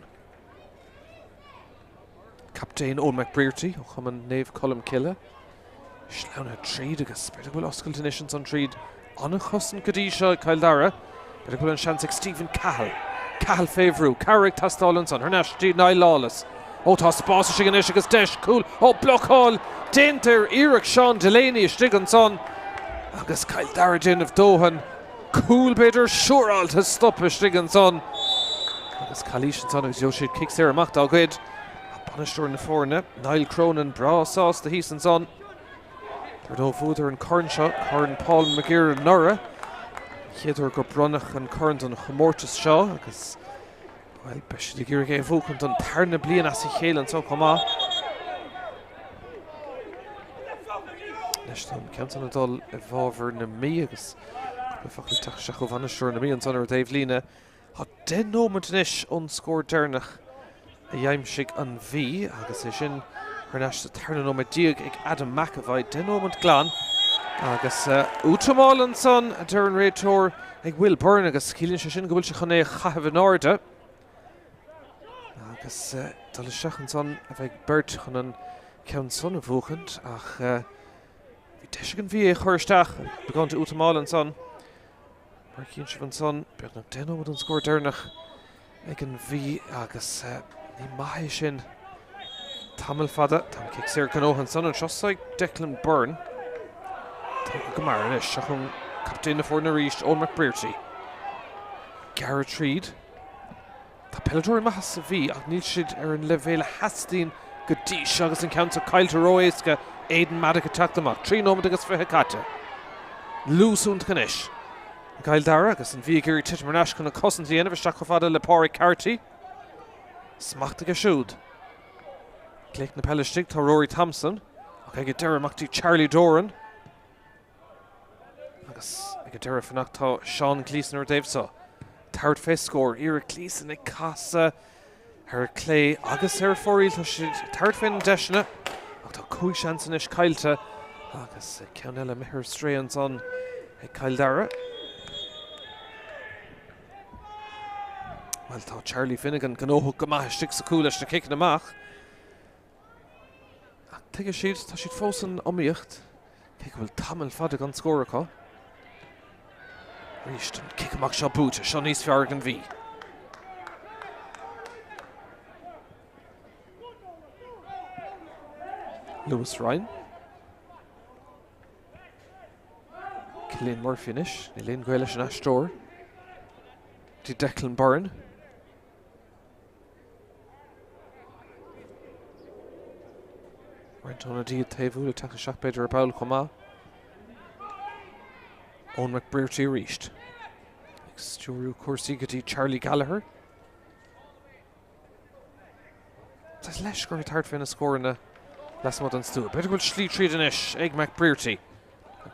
Captain Owen McGirr ó chum an néamh Colm Cille. Slán tríd agus beidir bhfuil oscailt inis an tríd anna chosan go dtí seo Cill Dara. Beidir bhfuil an seans ag Stephen Cahill. Cahill féhrú, Carrick tastáil an son, Harnesh tí Niall Lawless. Ó tá spása sig inis agus deis cool. Ó blockháil, déintear Iarach Sean Delaney istig an son. Agus Cill Dara déanamh dóhan. Cool beidir siúráilte stop istig an son. Agus Chalíis an son agus jo siad kicks ar amach dá gcuid. Banistúir na fórne, Niall Cronin brá sás de hís an son. Dó fúidir an corn seo, corn Paul McGirr an Nora. Chéidir go brunach an corn an chomórtas seo, agus well, beis de gur gé bhúcant an tarna blian as I chéile an so comá. Leiston Council na dul a bháver na mí agus fakul tak seach van sure na mí an sonner Dave Lína. Ha den moment inis on score dernach a jaimsig an V agus é sin Harnash Sathairn no diag ag Adam McAvoy den moment glan agus Tullamore an son a Darren Rétor ag Will Byrne agus Cilíonn sin go bhfuil se chun é chahabh an áirde agus dal seach an son a bheith beirt chun an ceann son a bhuachant ach bhí deis an bhí chuirteach began Tullamore an son mar cíonn se an son beag na den moment an score dernach ag an bhí agus ní maithí sin Tamil fada, tam kick sér Craobh an son an seosáid Declan Byrne. Tá go mar inis se chun captain na fór na ríist ón McGirr. Garrett Reid. Tá Peile maithas sa bhí ach níl siad ar an Leibhéal hastín go díos agus an count Caillte Roéisce Aidan Maddock a teachtamach. 3 nómad agus fithe caite. Lúsúnt canis. Cill Dara agus an bhí gurí tiit marnáis chun na cosintí anamh isteach go fada le Páirc Carty. Smachta go siúd. Gleic na Peile stig tá Rory Thompson ach ag deirmachtaí Charlie Doran agus ag deir fannach tá Sean Gleeson ar Davesa Third face score Ira Gleeson ag casa ar Clay agus ar fóríl tá siad third fin deisina ach tá Cluiche an is Cailte agus ceann eile McGirr stray an son ag Cill Dara. Well tá Charlie Finnegan gnóthg go maith stig sa cúis na kick amach. Tuige siad tá siad fósan omíocht cé bhfuil tamil fada gan scóracha. Ríist an kick amach seo búte seo níos fearr an bhí. Lewis Ryan. Cillian Murphy inis, ní léon gaile sin astóir. Dí Declan Byrne. Right on a deed table, a tackle shot better about Coma. On McGirr reached. Sturu Corsigati Charlie Gallagher. Does Leishker hard fin a score in the last month on Stu. Better go Schlee Treed in ish, Egg McGirr.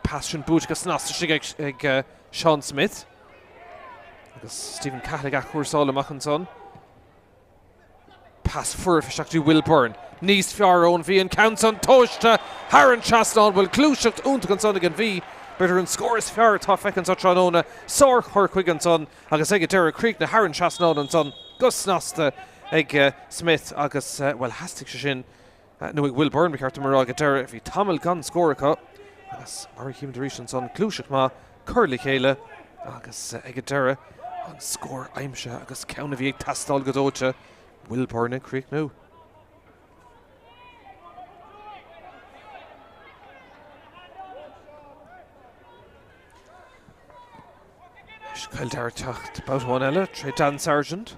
Passion boot gas Nasty egg Sean Smith. Agus Stephen Catholic Akur Sola Machanson. Pass for actually Will Byrne. Níos fear ón bhí an counts an tóiste Haran Chaston bhfuil Cluiche únta an son ag an bhí better an score is fear tá fecinn sa tróna sár chuig an son agus ag deir Creek na Haran Chaston an son gus nasta ag Smith agus well hastig se sin nó ag Will Byrne beart mar ag deir if hí tamil gan scóracha agus mar cím de ríis an son Cluiche má curly chéile agus ag deir an score aimse agus ceanna bhí ag tastal godóte Will Byrne ag Creek nó. Cill Dara tacht about one ella, Trey Dan Sargent.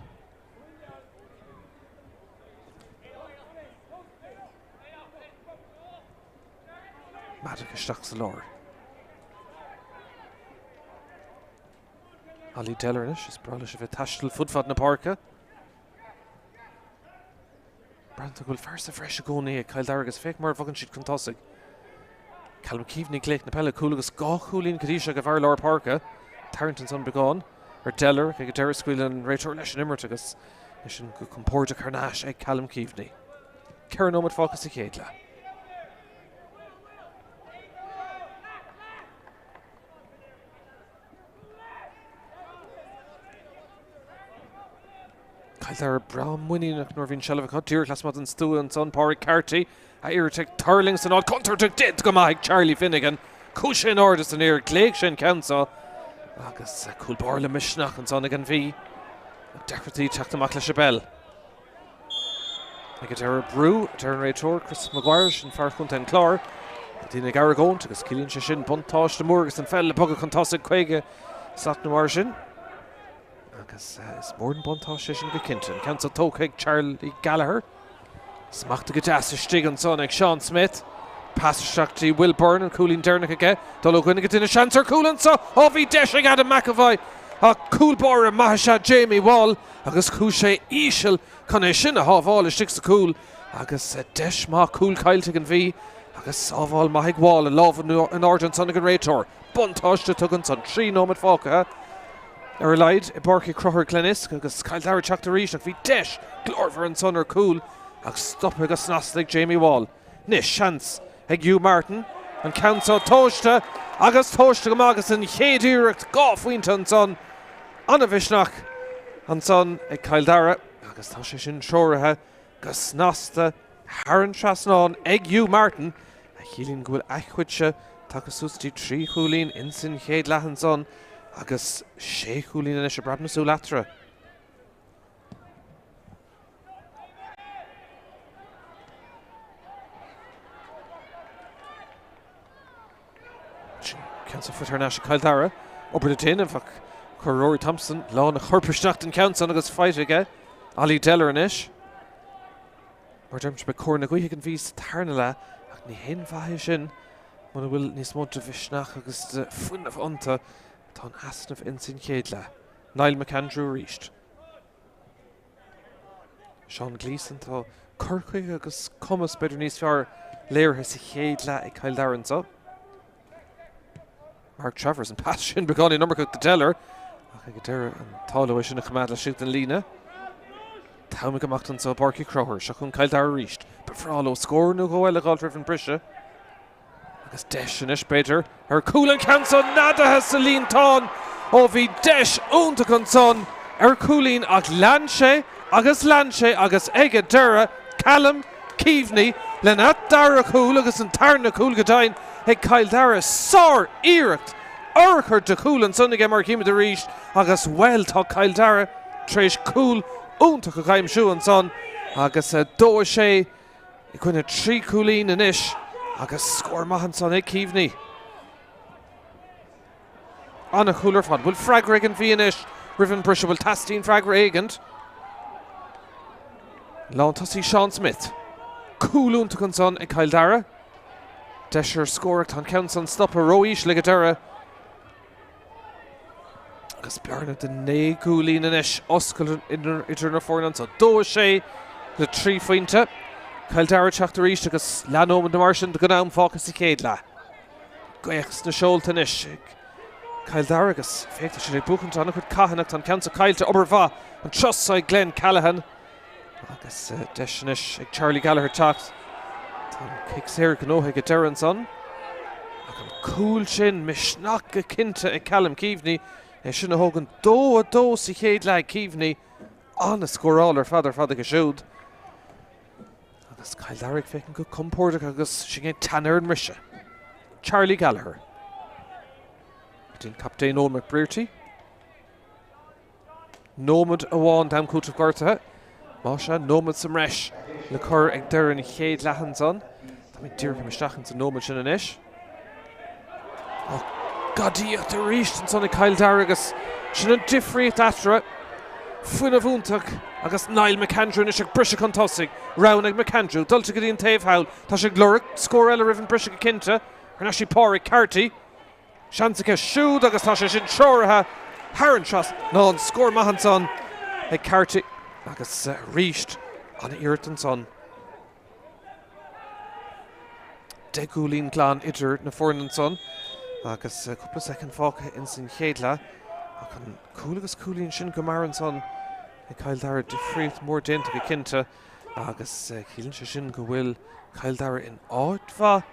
Maddock istach the lore. Ali Dellernish is bralish of a tashtal footfad na Páirc. Branta will first a fresh go near Cill Dara gus fake more fucking shit contosig. Callum Keaveney Gleic na Peile Coolagus Gá Chulín Kadisha Gavar Lor Páirc. Tarrington's on begun, or Deller, ag Derry Squeal and Rétor leis an Immert agus leis an go compórte Carnash ag Callum Keaveney. Ceann ómad focus i chéadla. Cill Dara Brown winning ag Norvin Shelvach Dear Clasmod and Stu and son Páirc Carty a Irritek Turlings and all Counter-Tech dead go ag Charlie Finnegan Cúise in orders an Eir Gleic sin Council agus Coolbar le misnach an son ag an bhí Deachratí teachtamach le Sibel ag deir Brew Darren Rétor Chris McGuire sin fearchunt an chlár Dina Garagont agus Cilíonn se sin buntáis de mór agus an fell le bogad contosig chuige Sathairn sin agus is mór an buntáis sin go cintin Council tóg ag Charlie Gallagher smachta go deas stig an son ag Sean Smith Pass Shakti Will Byrne and Coolin Dernick again. Dolo going to get in a chance or Coolin so Ovi deshing Adam McAvoy. A Coolbar and Mahasha Jamie Wall. Agus Cúise Ísel Connection a half all sticks the cool. Agus Desh Ma Cool Caillte and V. agus sábháil maithig bháil a lábh an ard an son ag an réiteoir. Buntáiste tugann son 3 nómad fáca. Ar a leid I Páirc Cruthar Glenisk agus Cill Dara Tráchtaire ach bhí deis glórfar an son ar cool agus stop agus snaslig Jamie Wall. Nis seans ag Hugh Martin an countá tóiste agus tóiste go agus an chéadúireacht gáfuointe an son anna bhisneach an son ag Cill Dara agus tá sé sin seoirithe agus snasta Haran Trasnán ag Hugh Martin a chilín go bhfuil aithhuiite takas ústí 3 chúlín in sin chéad leathan son agus 6 chúlín in is a brabna sú latra. Council for Nash Cill Dara over the tin and Rory Thompson lá na chorprisnacht an council agus fight aige Ali Deller in ish. Mar derms be cór na gcuithe an vís tarna le ach ní hen bhaithe sin man bhfuil níos móta bhisneach agus fuinmh ionta tá an asnamh in sin chéad le. Niall McAndrew ríist. Sean Gleeson tá curchuige agus cumas beidir níos fearr léirthe sa chéad le ag Cill Dara so. Mark Travers and pass sin begáí number cook the Deller ach ag deire an tála sin na chamad le siút an lína. Táimig amach an so Páirc Cruthar se chun Cill Dara ríist be fráló scór nó go bhfuil a gáil an brise agus deis sin is beidir ar cúlan canson nadathe sa líon tán ó bhí deis únta chun son ar cúlín ach Lanche agus aige deire Callum Keaveney le nat Dara cúl agus an tarna cúl godain ag Cill Dara sár íireacht orchar de cúlan son ag mar cíime de ríist agus well tá Cill Dara tréis cúl únta go caiim siú an son agus dó sé I chuine 3 cúlín in ish agus scór maithan son ag Keaveney. Anna cooler fan bhfuil freagra an bhí in ish rivan brise bhfuil tastín freagra éigent. Lán tasí Sean Smith. Cúlúnta chun son ag Cill Dara. Deisir scóracht an count son stop a roish le Dara. Agus bearna den 9 cúlín in ish oscail idir na fórnan so dó sé le 3 faointe. Cill Dara Tráchtaire ríist agus leanómad na marsin de go nám fácas I céad le. Goiachs na seolta inis Cill Dara agus féachta sin ag buchanta anna chud caitheannacht an count Cailte obair bha an trosáid Glenn Callahan agus deisinis ag Charlie Gallagher tacht. Tá kick séir gnóthe go deire an son. Ach an cúil sin misneach go cinnte ag Callum Keaveney sin na hógan dó a dó sa chéad le Keaveney an na scóráil ar fad go siúd. Agus Cill Dara fécinn go compórtach agus sin gé tanir an rise. Charlie Gallagher. Dín captain Owen McBrearty. Nómad a bháin dam cútah gortathe. Má se nómad sam reis le chur ag deir an chéad leathan son. Tá mé dtír go meisteachchan sa nómad sin in ish. Gadíocht a ríist an son ag Cill Dara agus sin an difríocht atra. Fuinmh úntaach agus Niall McAndrew is ag brise chun tosig rán ag McAndrew dulta go dtíon taobhhail tá sé glóric scór eile ribh an brise go cinnte ar na sí Páirc Carty. Seansacha siúd agus tá sé sin seoirithe Haran Tras ná an scór maithan son ag Carty agus ríist an iirecht an son. 10 cúlín glán idir na fórnan son agus cúpla second fácha in sin chéad le ach an cúil agus cúlín sin go mar an son ag Cill Dara difríocht mór dénta go cinnte agus cílann sé sin go bhfuil Cill Dara in áit bha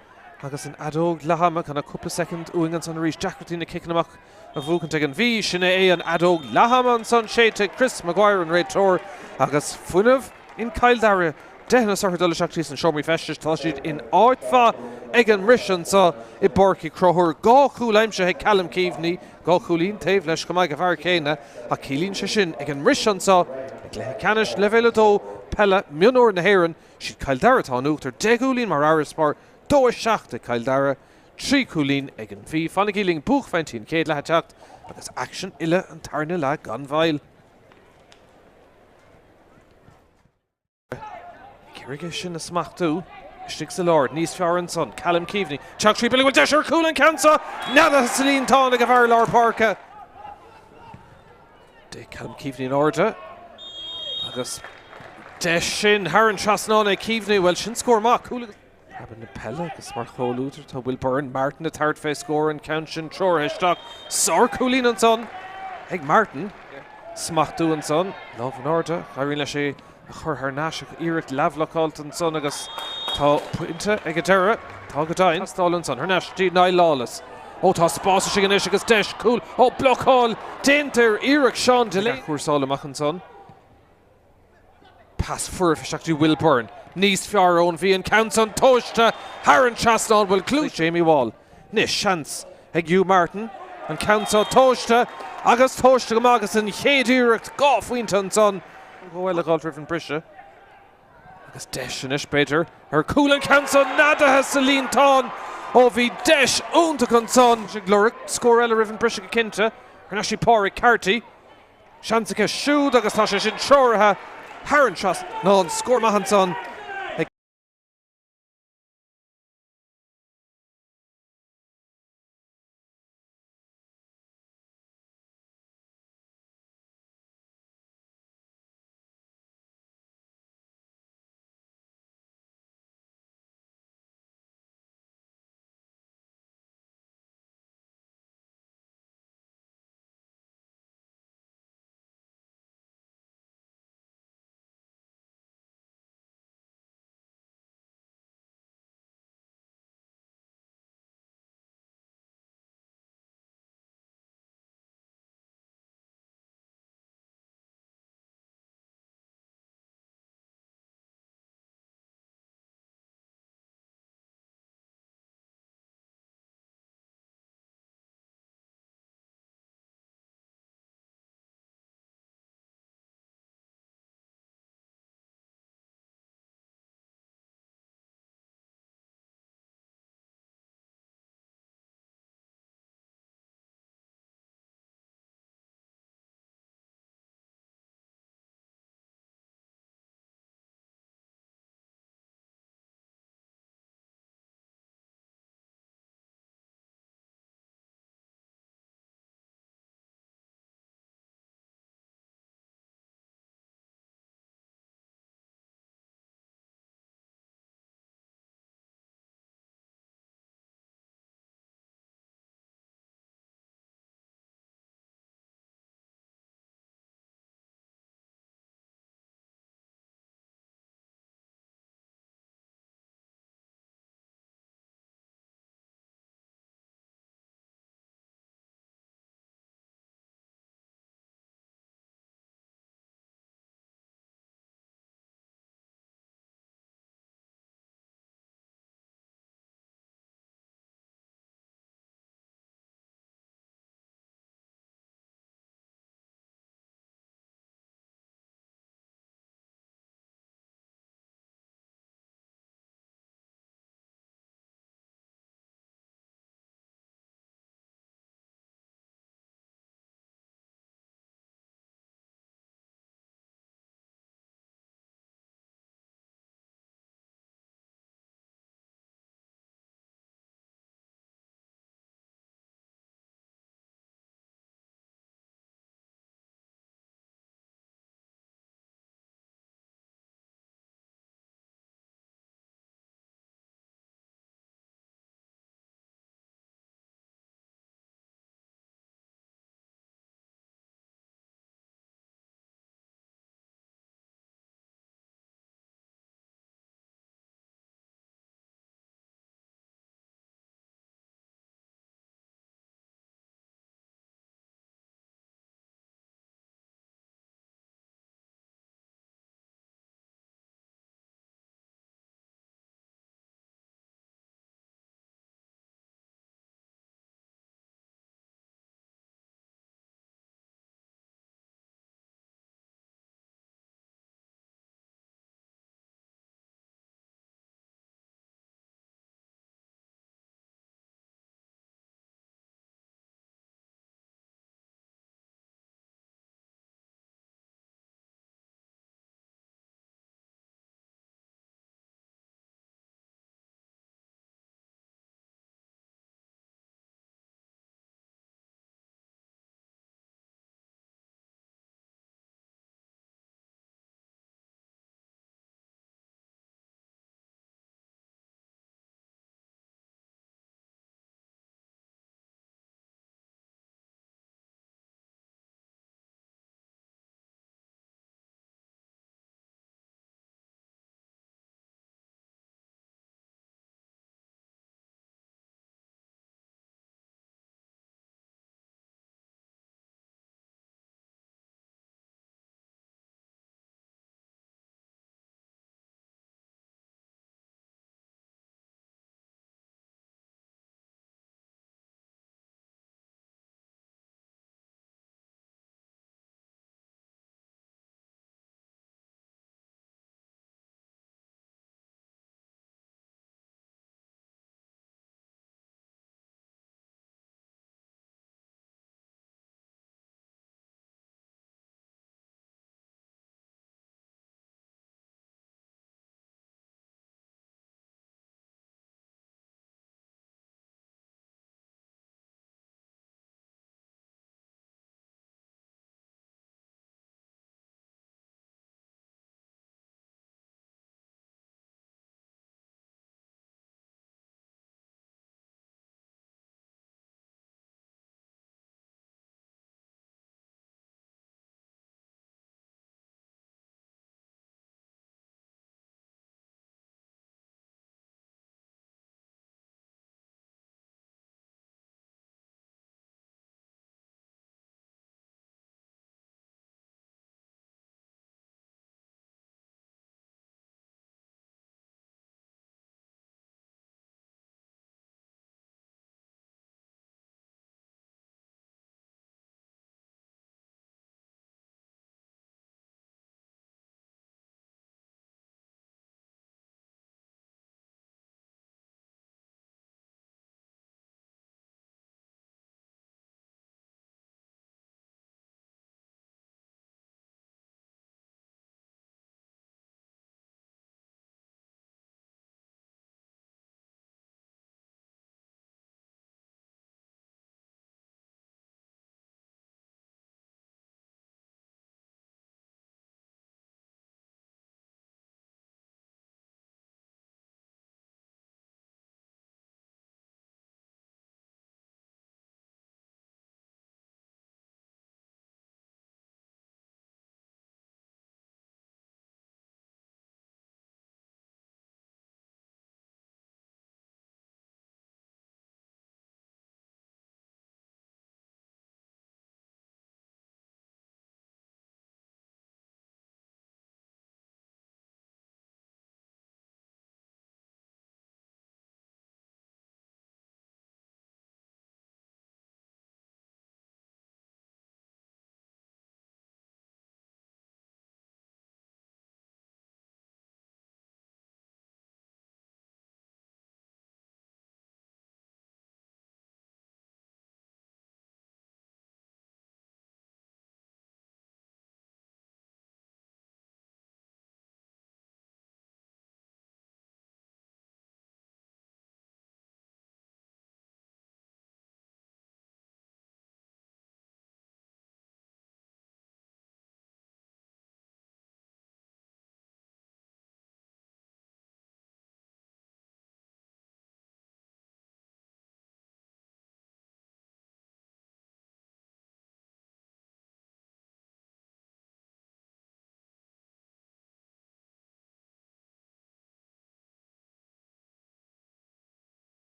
agus an adóg lehamach an a cúpla second uing an son ríist Jackartí na kickin amach a bhúcant ag an bhí sinna an adóg leham an son séite Chris McGirr an réiteoir agus fuinmh in Cill Dara Dehna sarcha dul seachtaí an seomí festis tá siad in áit bha ag an risin sa I Páirc Cruthar gá chúl aimse ag Callum Keaveney gá chúlín taobh leis go maith go bhar céine a cílín sé sin ag an risin sa ag le canis Leibhéal dó Peile Mionúr na hÉireann siad Cill Dara tá nuachtar 10 cúlín mar áras dó seachta Cill Dara 3 cúlín ag an bhí fanna gíling buch feintín céad le teacht agus action ile an tarna le gan bhail. Kirige sin a smachtú stig sa Lord níos fear an son Callum Keaveney Chuck 3 billing with Desher cool and cancer nada Celine Tána go bhar Lord Páirc de Callum Keaveney in order agus de sin Haran Trasnán ag Keaveney well sin scór má cool Having the Peile, agus mar choúter to Will Byrne, Martin the third face score and Counchin Chorhistock, Sor Coolin and son. Eg Martin, Smachtú and son, Love and Order, Irene Lashe, Chornash, Eric Lavlocalt and son, agus Tá Puinte, Egadera, Tá Godain, Stall and son, Hernash, G. Nile Lawless. Oh, tá Spórt Shiganish, agus Desh, cool. Oh, block hall, Dinter, Eric Sean Delay. Salamach and son. Pass for Shakti Will Byrne. Nice Fiar own V and counts on Toshta. Haran Chaston will Cluiche. Jamie Wall. Nish Chance. Hugh Martin. And counts on Toshta. Agus Toshta Gamagas and Chéad Eric. Goff Winton son. Go well a goal driven Brisha. Agus Desh and Ish Bader. Her cool and counts on Nada has Celine Ton. Ovi Desh Untakon son. Gloric. Score Ella Riven Brisha Kinta. Hernashi Páirc Carty. Shansika Shood. Agus Tasha Shin Shorha. Haran Chas. Non. Score Mahanson.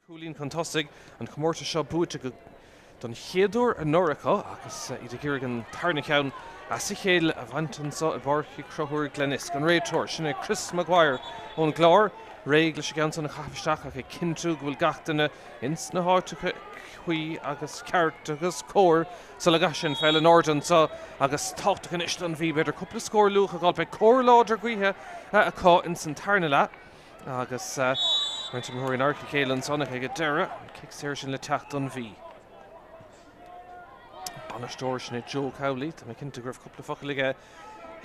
Cúlín Contosig an Chomórta seo buaite go don chéadúr a Noracha agus iad gur an tarnacán a sa chéal a bhaintan sa a Páirc Craobh Glenisk an réiteoir sinna Chris McGirr ón glár réigla sé gan san na chafisteach a cintrú go bhfuil gatainna ins na háirteacha chuí agus ceart agus cór sa le gasin fel an ordan sa agus tácht an istan bhí beidir cúpla scór luach a gáil be cór láidir guithe a cá in san tarna agus Rint Mohair in Arca Célan son ag Dara kick séir sin le techt an bhí. Banistóir sin Joe Cowley, tá mé cinnte gribh cúpla focail ag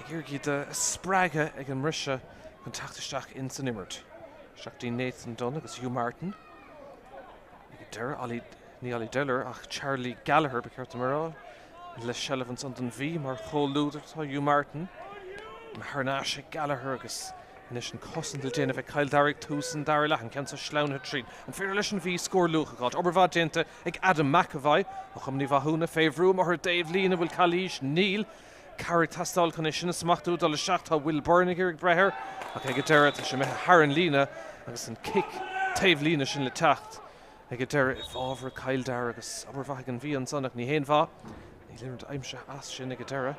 iargid a sppraige ag an mrise chun teachtasteach in san imirt. Seachtaí Nathan Dunn agus Hugh Martin. Ag Dara ní Ali Diller ach Charlie Gallagher beceirt marrá le Shelvan son an bhí mar chomhlúdar tá Hugh Martin. Maharnáise Gallagher agus Nis an cosintil déanamh Cill Dara túsan Dara lehan cean sa sleánthe tríd. An féidir leis an bhí scór lucha gáil. Obair déanta ag Adam McAvoy a chum ní bhathúna féhrú mar Dave Lína bhfuil Cluiche Neil Carrick tastáil chun sin smachtú dul seachtá Will Burniger ag brethir ach ag Dara tá sé methe Haran Lína agus an kick Dave Lína sin le techt ag Dara I bhábhar Cill Dara agus obair an bhí an son ach ní héon bhá ní léirint aimse as sin ag Dara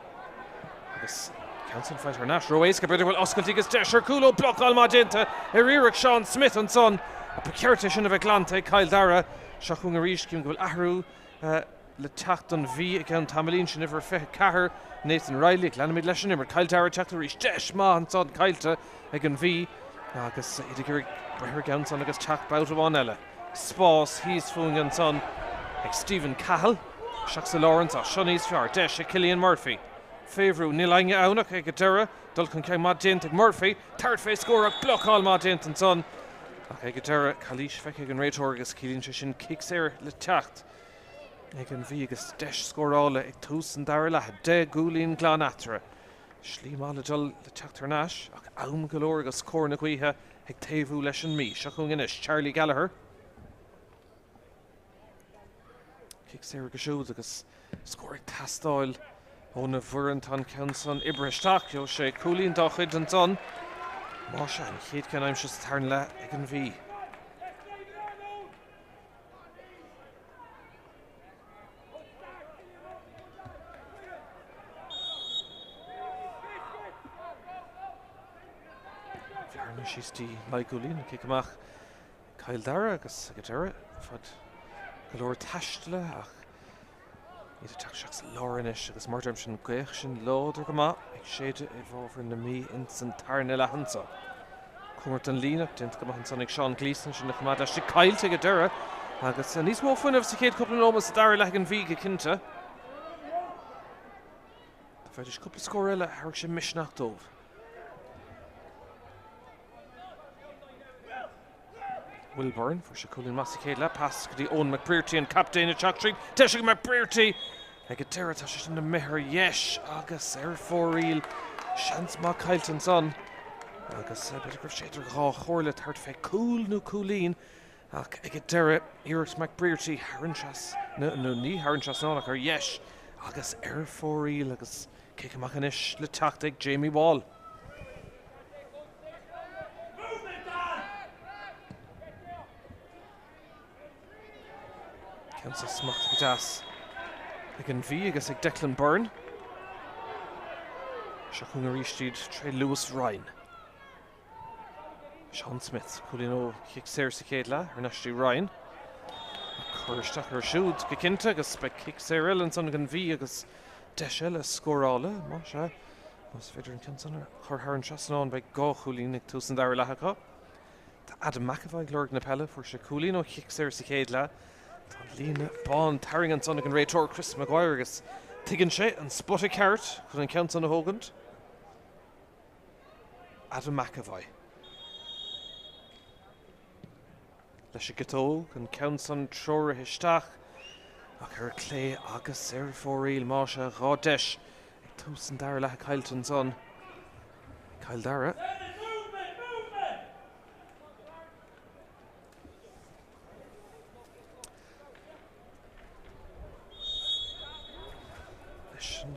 agus Council fighter Nash Roways go beidir bhfuil oscailtígus deisir cúló blochál máidénta ar Iarach Sean Smith an son a peceirt sin a bheith glanta Cill Dara seachún a ríis cím go bhfuil ahrú le techt an bhí ag an tamlín sin ifar feiche cahar Nathan Riley glenimid leis sin imar Cill Dara techt a ríis deis má an son Cailte ag an bhí agus iad gur brethir gan son agus teach bouta bháin eile. Spás híos fún an son ag Stephen Cahill seach sa Lawrence a Ceannais fear deis a Cillian Murphy. Féhrú ní lainge ánach ag Dara dul chun ceim má déint ag Murphy tart fé scór ach blochál má déint an son ach ag Dara Cluiche feice ag an réiteoir agus cílíonn sé sin kick séir le techt ag an bhí agus deis scórála ag túsan Dara lethe de gúlín glánatra slí mála dul le techt Ceannais ach am golóir agus scór na cuithe ag taobhú leis an mí seachún inis Charlie Gallagher kick séir go siúd agus scór ag tastáil ó na bhuireann tan ceann son ibristeach jo sé cúlín dá chuid an son má se an chéad ceann aimse Sathairn le ag an bhí. Bhearna síostí Michaelín kick amach Cill Dara agus ag Dara fad golóir taistile ach Ní a teach seachs láranis agus mar sin gcuich sin láidir go má ag séide I bhábhar na mí in san tarna lehansa. Cumirt an lína déint go an son ag Sean Gleeson sin na chumá leis Cailte ag Dara agus níos mó fuinmh sa chéad cúpla nómas Dara le an bhí go cinnte. Tá féidir cúpla scór eile thug sé misneach dómh. Will Byrne for Shakulin Masikela pass the own McGirr and captain of Chalk Street. Teshig McGirr ag Dara tá sé na Mohair yes agus for real chance má Cailton son agus beidir gribh sé rá chóirla tart fé cool nó coolín ach ag Dara Iarach McGirr Haranchas no ní Haranchas nánach ar yes agus for real agus kick amach inis le tactic Jamie Wall. Sa smacht gas ag an bhí agus ag Declan Byrne seachún a rístíad tre Lewis Ryan Sean Smith cúlín ó kick séir sa chéad le ar naistí Ryan chuirteach ar siúd go cinnte agus be kick séir eile an son an bhí agus deis eile scórála má se mas féidir an cin sanna chur an seasanán be gá cúlín ag túsan Dara lethecha Tá Adam McAvoy glóir na Peile fuair sé cúlín ó kick séir sa chéad le Tá lína bán taring an son ag an réiteoir Chris McGirr agus tuigeann sé an spotty ceart chun an ceann san na hógant. Adam McAvoy. Leis a gotó an ceann san treoir isteach ach ar clé agus fóríl má se rá deis ag túsan Dara le Cailton son. Cill Dara.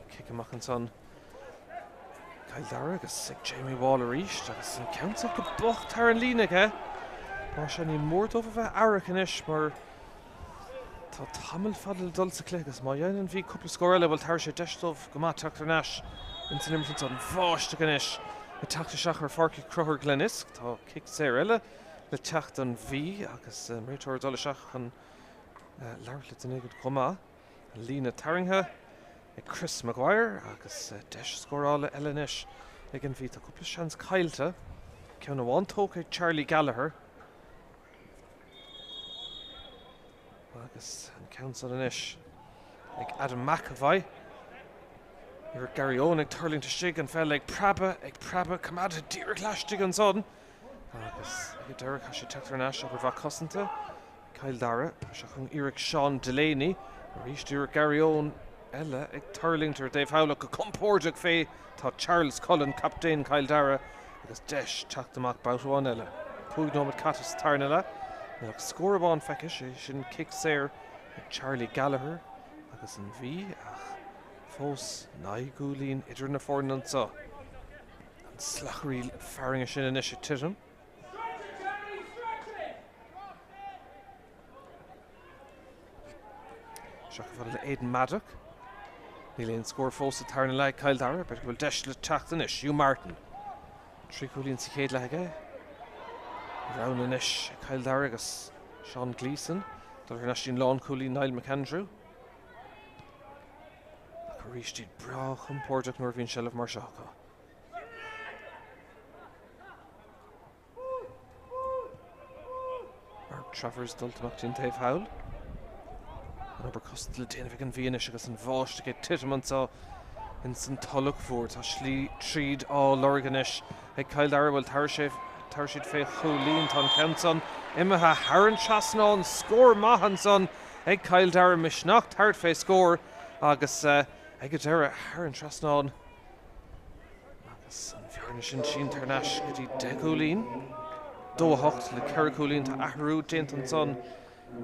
Kick amach an son Cill Dara agus ag Jamie Wall a ríist agus an count go bocht tar an lína Má sé ní mórdóh bheith aracanis mar tá tamil fadal dul sa clégus má dhéanaan bhí cúpla scóir le bhfuil tar sé deistómh go má Tráchtaire in san imsin an bháiste ganis le teachta seach ar farci Craobh Glenisk tá kick séir eile le techt an bhí agus réiteoir dul seach an leirla den éigid comá lína taringthe ag Chris McGirr agus deis scórála eilenis ag an bhí tá cúpla seans caiilte ceann bháin tóca Charlie Gallagher agus an council in ish ag Adam McAvoy ar Gary Owen ag turling to stig an fell ag Prabba cumad dír glastig an son agus ag Derek has sé teachtar an ash over bha cosanta Cill Dara se chun Eric Sean Delaney ar ríist Gary Owen eile ag turling to Leibhéal go compórdeach fé tá Charles Cullen captain Cill Dara agus deis teachtamach boutáin eile púig nómad catas tarna le Like scorebán feice sin kick séir Charlie Gallagher agus an bhí ach fós naigúlín idir na fórnan sa an slacharí faringe sin in isise titim. Seach fad le Aidan Maddock ní léon scór fós a tarna le Cill Dara bet bhfuil deis le teachtain is Hugh Martin tríúlín sa chéad leige Round in ish, Cill Dara agus Sean Gleeson Dul ar naistín lán cúlí Niall McAndrew Ac a ríistíad bra chumpórdeach nuair bhíonn seileamh mar seacha. Mar Travers dultamach tin Leibhéal an obair costal déanamh an bhíon agus an bháiste go titim sa in san Tulach fuór tá slí tríd á lorganis ag Cill Dara bhfuil tar siad fé cholín tan Kenson imethe Haran Trasnán scór mahanson ag Cill Dara misneach tart fé scór agus ag Dara Haran Trasnán agus an bhearna sin tarnas go dtí decholín dóhacht le ceircolín tá ahrú déantan son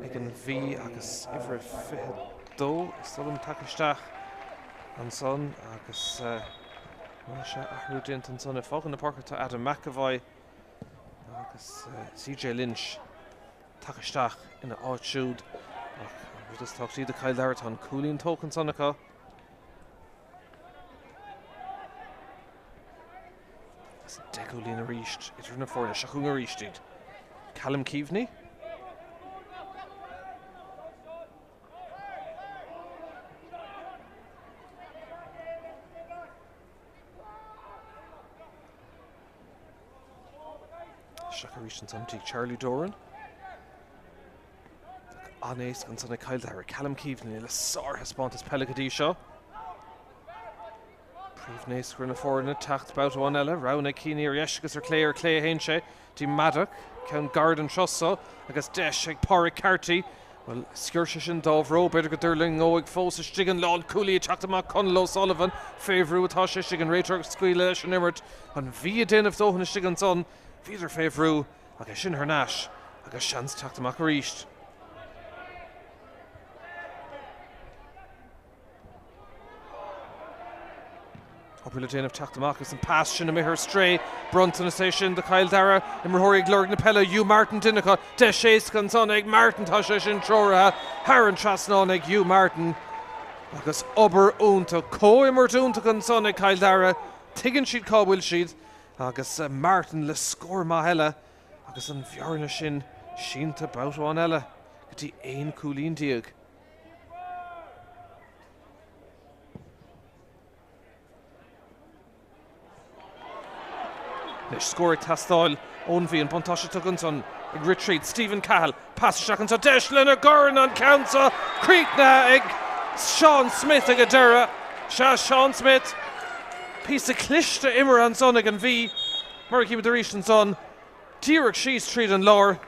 ag an bhí agus ifre fithe dó sulm takeisteach an son agus má se ahrú déantan son fágan na parca tá Adam McAvoy agus CJ Lynch takeisteach ina áitsúd ach bhí is táchtaí de Cill Dara tá cúlín tócan sannacha is decholín a ríist idir na fórna seachún a ríistíd Callum Keaveney Shakarishan Santi Charlie Doran Ceannais gan sanna Cill Dara Callum Keaveney le sár hespáint is Peile gadí seo Príomhnéis gur na fórna tacht boutáin eile rana cíine ar eisgus ar clé a hain sé dí Maddock ceann gardan trosa agus deis ag Páirc Carty well sciirse sin dábhró beidir go dúirling óig fós stigan lán cúlaí teachtamach Conlo Sullivan féhrú atá sé stigan réiteach scuile leis an imirt an bhí a déanamh dóhanna stigan son Viidir féhrú agus sin ar náis agus seans teachtamach a ríist. Opúla déanamh teachtamach agus an pass sin a Mohair stray Brunton station de Cill Dara I marthóirí glorg na Peile Hugh Martin dunacha de séas gan son ag Martin tá sé sin trorathe Haran Trasnán ag Hugh Martin agus obair únta cóimirt únta gan son ag Cill Dara tuigeann siad cábhfuil siad agus Martin le scór má heile agus an bhearna sin sínta boutáin eile go dtí aon cúlín díag. Leis scóir tastáil ón bhí an bontáise tugann son ag retreat Stephen Cahill pass seach an sa deis lena garn an counter Creekna ag Sean Smith ag a dera Sean Smith Pís a cliste immer an son ag an bhí mar cíime de ríist an son díreach síos tríd an lár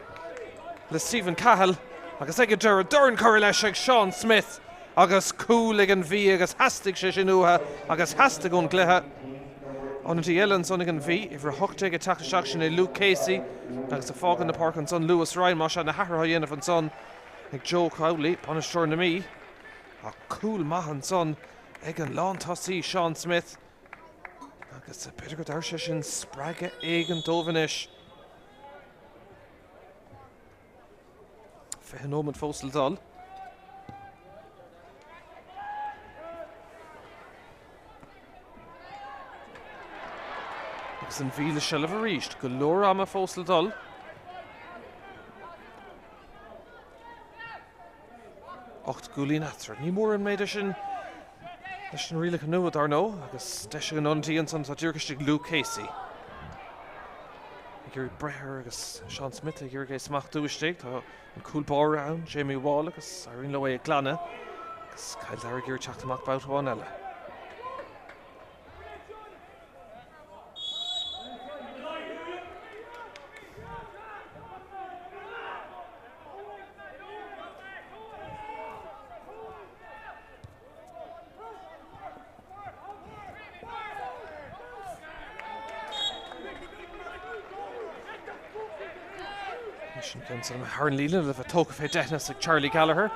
le Stephen Cahill agus ag a dera dorn choir leis ag Sean Smith agus cúil ag an bhí agus hastig sé sin uathe agus hastig ón gluthe Onatí Ellen son ag an bhí ifir hochtaigh a taketeach sin é Luke Casey agus a fágan na park an son Lewis Ryan mar se na hathartha dhéanamh an son ag Joe Cowley panisteir na mí a cúil maith an son ag an lán tasí Sean Smith agus a beidir go dar sé sin spreige ag an dómhanis Fehanómad fósal dal. Agus an bhíle se le bhríist, go leor am a fósal dal. Ocht gúlín atar, ní mór an méid sin leis an riile nuad ar nó, agus deis an antíí an san tá dúrchaiste Lou Casey. Gur brethir agus Sean Smith gur gé smach dúisteigh, tá an cúlbáir ann, Jamie Wall agus Irene le ag Glana, agus Cill Dara gur teach amach bátáin eile. Some Harn Leland of a talk of Dennis like Charlie Gallagher.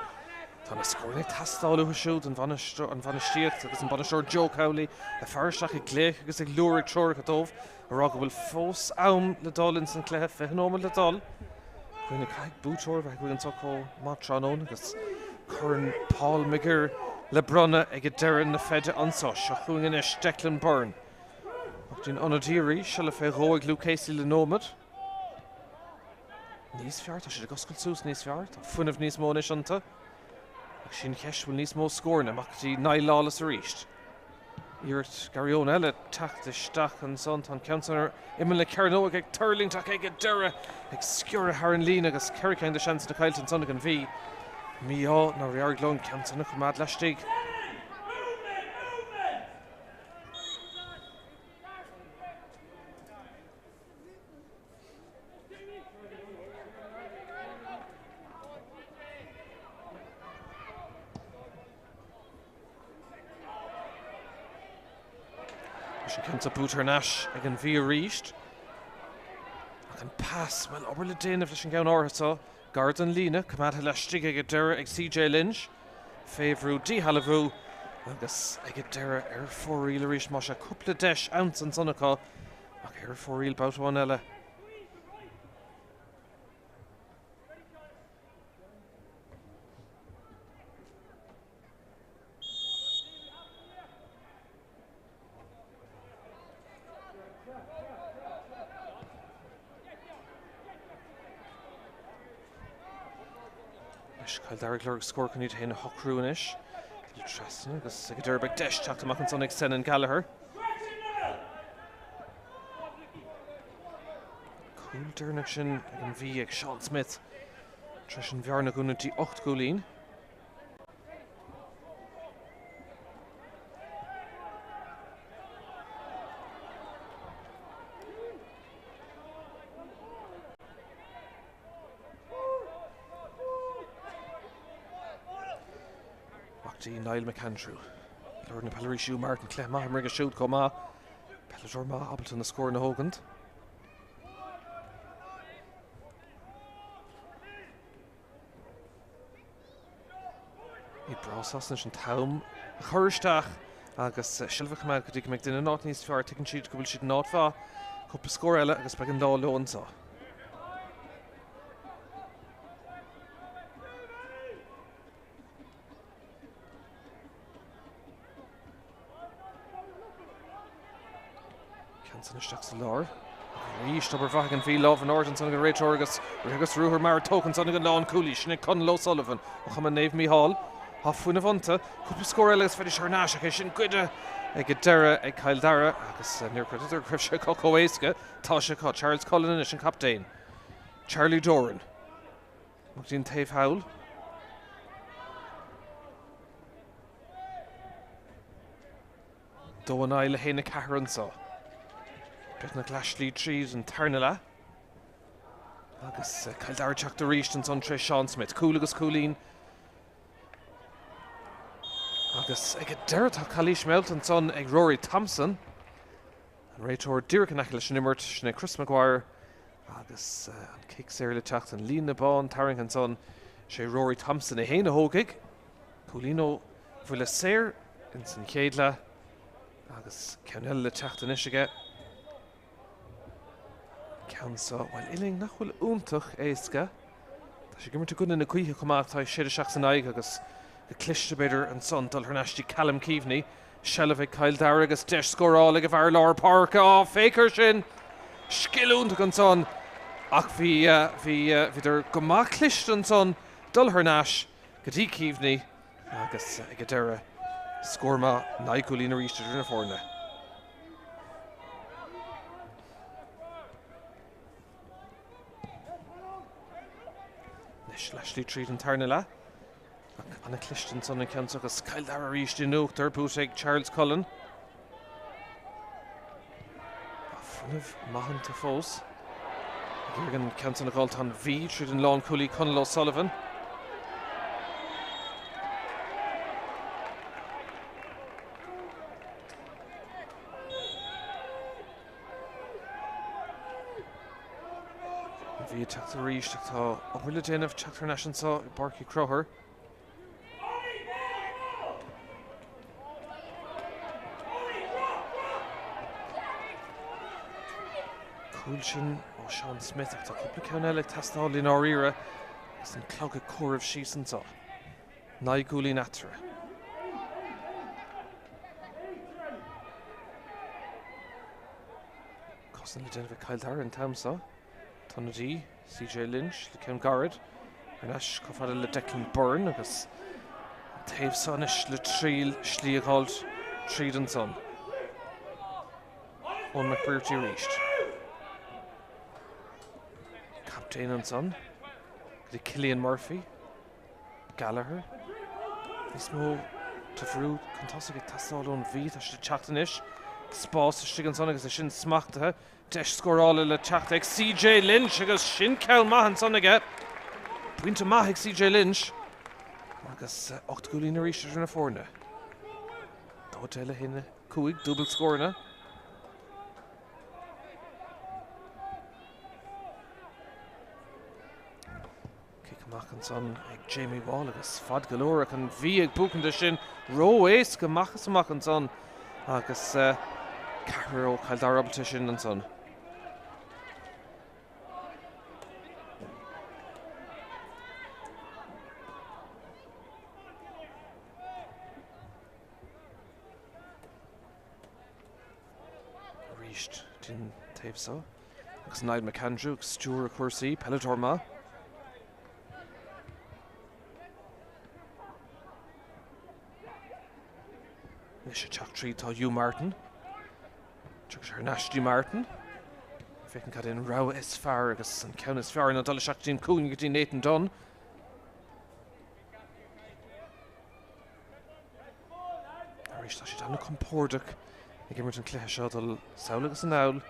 Thomas scoring tastal who shoot and vanished because in Banishore Joe Cowley, a first like a Glech, because a lurid chore at Dove, a rock will force the Dollins and Clef, a normal the Doll. When a kite boot or back with Soko Matron on, because Curran Paul McGirr, Lebronna, a get Darren the Fed on Sosh, a Huinginish Declan Byrne. In Onodiri, shall have a roig Luke Casey the Nomad. Níos feart, should have got sús níos feart. Fun of níos mó nisanta. Sin ceis bhfuil níos mó scórna, amach tí nail lálas a ríist. Iirt Garión eile tacht isteach an son tan ceantanar imime le cearnóig ag turling tak ag dura ag sciúr a Harn Lín agus ceirceáin de seans na cailtean sonnig an bhí. Míá ná riarglón ceantanar go mad leistigh. She comes up her Nash again via reached. I can pass well over the din of the Shingown Orsa. Garden Lena, come out Helashtig, I get Dara, CJ Lynch. Favru, D Halavu. Agus, I get Dara, Air 4 reel reached Masha, couple of dash, ounce and Sonica. Okay, Air 4 reel, about one Ella. Cill Dara Clerk score can you take a hook ruinish. Interesting, because I get there big dash chucked to Mackinson Sen and Gallagher. Cool Dernaction and V Sean Smith. Trishan Vjarna Gunati 8 Gulin. Niall McAndrew. Lord na Pellery shoe Martin Clem Mohair shoot come ma. Pelletor ma Appleton the score in the Hogand. He process in town. Churstach agus Silva Kamal could make dinner not needs for taking sheet couple sheet not fa. Cup score ella agus back in law loan so. Stacks Lord. Reached over Vagan V Love and Orton son of Ray Torgus. Regus Ruher Mar token son of Lawn Cooley, Nick Conlow Sullivan. Mohamed Nave Míchéal. Half win of Unta. Couple score Ellis finish her Nash. Occasion good. A Dara, a Cill Dara. Agus near creditor Crifsha Cocoeska. Tasha Cott. Charles Cullen and captain. Charlie Doran. Martin Tave Howell. Doanai Lehena Caharansa. Betna Glashley Trees and Ternala. Agus Cill Dara chucked the reached and son Trish Sean Smith. Cool agus Coolín. Agus ag Dara tá Kalish Melton son ag Rory Thompson. And Raitor Dirk and Achilles Nimmert Shne Chris McGuire. Agus kick Sarah LeChacht and Lean Naban Tarring and son She Rory Thompson a Hena Hogig. Coolino Villa Sair in St. Kédla. Agus Ceannais LeChacht and Ishiga. Council, well, Illing Nachwil Untach Eiska, She gimmer to good in the Cluiche come out to shade shacks and agus the Cluiche bidder and son Dul Hernashti Callum Keaveney Shellavik Cill Dara agus Desh score all like a Varlar Páirc oh faker shin skillun to son ach vi der goma Cluiche and son Dul Hernash Gadi Keaveney agus Gadera score ma Naikulina reached the uniform. Lashley treat and Tarnilla. Anna Clishton son and Council as Cill Dara reached in Oak, their Boutek Charles Cullen. Full of Mahan to Foes. Again, Council of Galton V, treat in Lawn Cooley, Connell O'Sullivan. V attack the reach, to Will Jane of Chapter Nation saw Barky Croher. Coolshin or Sean Smith after a couple of Cownellic Tastal in our era. Some clog a core of sheets and saw. Naiguli Natra. Costin Legend of Cill Dara and Tamsa. Tonadi, CJ Lynch, Lechem Garrett, Hernash, Kofada Le Declan Byrne, agus Tave Sonish Le Triel, Schlieghold, Treed and Son. One McGirr reached. Captain and Son, the Killian Murphy, Gallagher, Nismo, Tafru, Contosic, Tassalon V, that's the Chachtanish, Spórt, Stigan Son, agus the Shin Smackta. Desh score all in the Tráchtaire CJ Lynch agus Míchéal Mahan son again. Point to Mahig CJ Lynch. Agus 8 gúlín reached in a forna. Dotella hinne Cuig double scorena. Kick Mahan son ag Jamie Wall agus Fad Galore can V ag Buchan de Shin row ace go Mahan son agus Carro Cill Dara Shin and son. Tin Tavesa, Nile McAndrew, Stuart Corsi, Peladorma. Nisha Chaktree to Hugh Martin. Chukshar Nashdi Martin. If I can cut in Row Asparagus and Count Asparagus and Dolishaktin Coon, you get Nathan Dunn. Irish Tashidana Comporduk. Gimmerton Cluiche Dul Saulagus and Owl.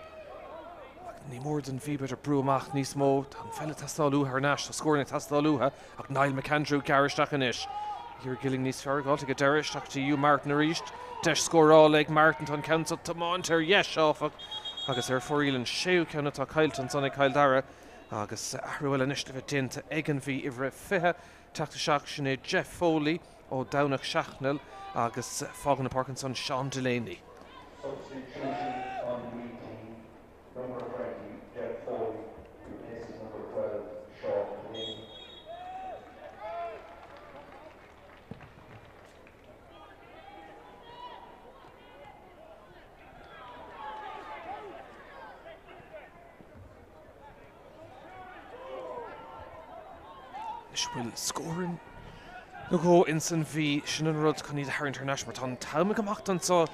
Ní more than V better Brewmach Nismo, Tan Fella Tastalu Hernash, scoring Tastaluha, Ag Nile McAndrew, Garish Dachanish. You're gilling Nis Fargal to get Derish, Dach to you, Martin reached. Desh score all like Martin Ton Council to Monter, yes, off. Agus for Elan Sheu Counata Kylton, Sonny Cill Dara. Agus Arwell initiative din to Egan V Ivre Fiha, Tacta Shakshine, Jeff Foley, O Downach Shachnell, Agus Fogna Parkinson, Sean Delaney. Substitution on the team, number 20, Jeff Foley, replaces number 12, Sean Delaney. Will scoring. No go Inson V. Shannon Rudd can need Harry International Ton Talmud Macton saw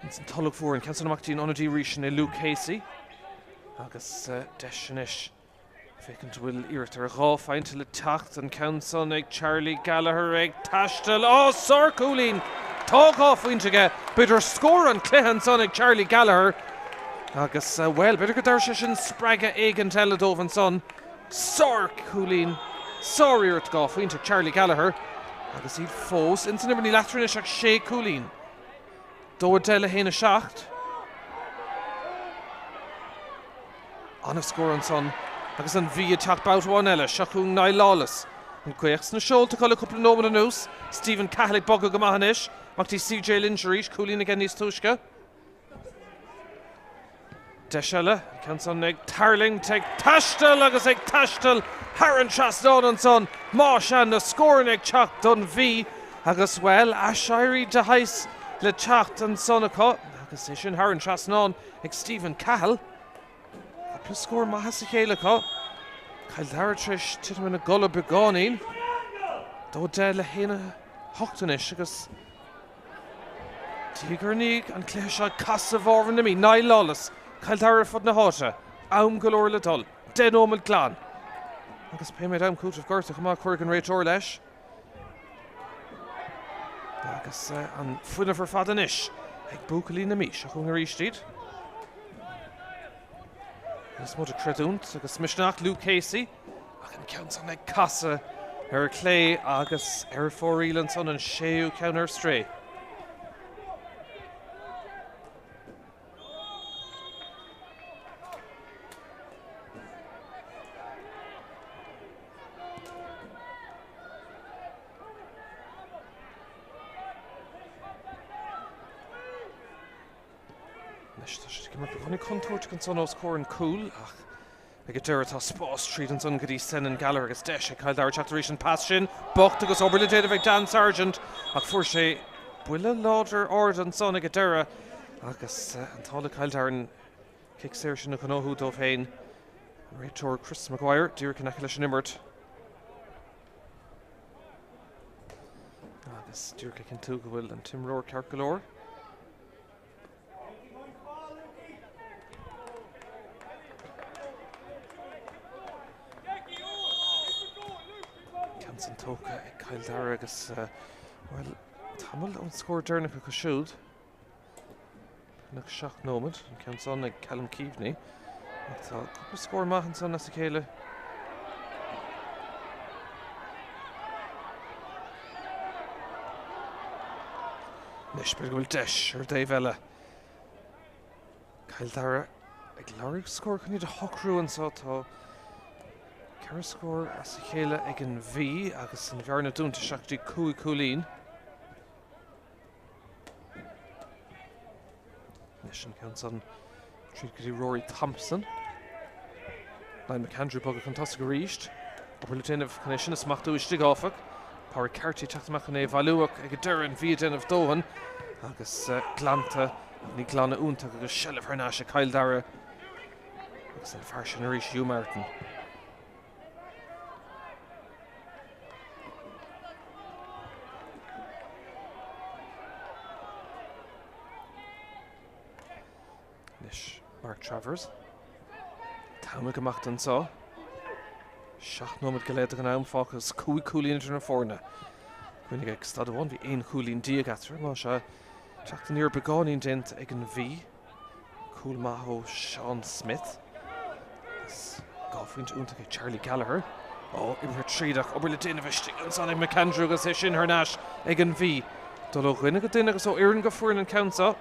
Inson Tulach for and Council Macton on a Reach and Luke Casey. Agus Deshanish vacant will irritate a raw find till it tacht and Council egg Charlie Gallagher egg Tashtel. Oh, Sir Coolin talk off Winchega. Better score on Clehan son egg Charlie Gallagher. Agus well better get our session Spraga egg and Teledove and son. Sir Coolin. Sorry at golf into Charlie Gallagher. Agus he'd foes. Inson every latrinish ak Shea Coolin. Doa Delahain a shacht. On a score on son. Agus an V attack bout one ella. Shakung Nai Lawless. And Quakes na shoal to call a couple of nomen news. Stephen Catholic Bogga Gamahanish. Makti CJ Lynch reach Coolin again is Tushka. Deisile, Canson ag Tarling, take Tashtal, agus ag Tashtal, Haran Trasdon and son, Marshan, the scoring ag Chach Dun V, agus well, Ashiri de Heis, le Chach and Sonaco, agus Ishin, Haran Trasdon, ag Stephen Cahill, plus score Mahasicalico, Cill Dara Trish, Titman a Gullah Begonin, do de Leibhéal Hochtanish, agus Tigurnig and Cluiche Cassavorn to me, Nile Lawless. Cill Dara fod na háte, Aum galore le dul, Den omid glán. Agus Peile Aum cúit of Gorta, come on, Corrigan Rachor leis. Agus an fuina for fadanish, ag Bucalí na Mish, a chun Ristid. Agus mud a Credunt, agus Mishnach Luke Casey, ag an counts on ag Casa, Clay, agus Four Elan son and Sheu counter stray. Honey contour to Conson score and cool. I get there at Spórt Street and Son Goody Sen and Gallagher gets Desh. Cill Dara Chactarishan Passion. Buck to go over the David Dan Sargent. Ach Furshe Willa Lauder Orden Son I get there. Agus and Tala Cill Dara kick Sershin Konohu Dovhain. Rachor Chris McGuire. Dear Kanakalish Nimmert. Agus Dear Kintugawil and Tim Rohr Carkalore. Toka Cill Dara agus well Tamil on score Dernick a shoot Nach Shach Nomad and counts on like Callum Keaveney. Score Mahanson as a Peile. Nishbert will Desh or Daivella. Cill Dara ag Larry score can you the Hockru and so to Cara score as a Peile ag an V agus an Bhearna dún to Shachti Cúi Cúlín. Nishan counts on Trígadi Rory Thompson. Nine McAndrew bug a contest reached. Upper Lieutenant of Connection is Machtu Ishtigofak. Páirc Carty Chachtamachane Valuak ag a Durin Viaden of Dohan. Agus Glanta ni Glana Untag agus Shell of Hernasha Cill Dara. Agus an Farshan Arish Hugh Martin. Mark Travers. Táimid go macht an sá. Seach nómad go léad an am fáchas cúi cúlín idir na fórna. Cuinnig ag stad bhain bhí aon cúlín díagatra má se teachta níor beáín dent ag an bhí. Cúil maithó Sean Smith. Gáfuint únta ag Charlie Gallagher. Imhir trídach obair le déanamh istigh an san ag McAndrew agus é sin Hernás ag an bhí. Dul ó chuine go duine agus ó iarn go fuair an countsa.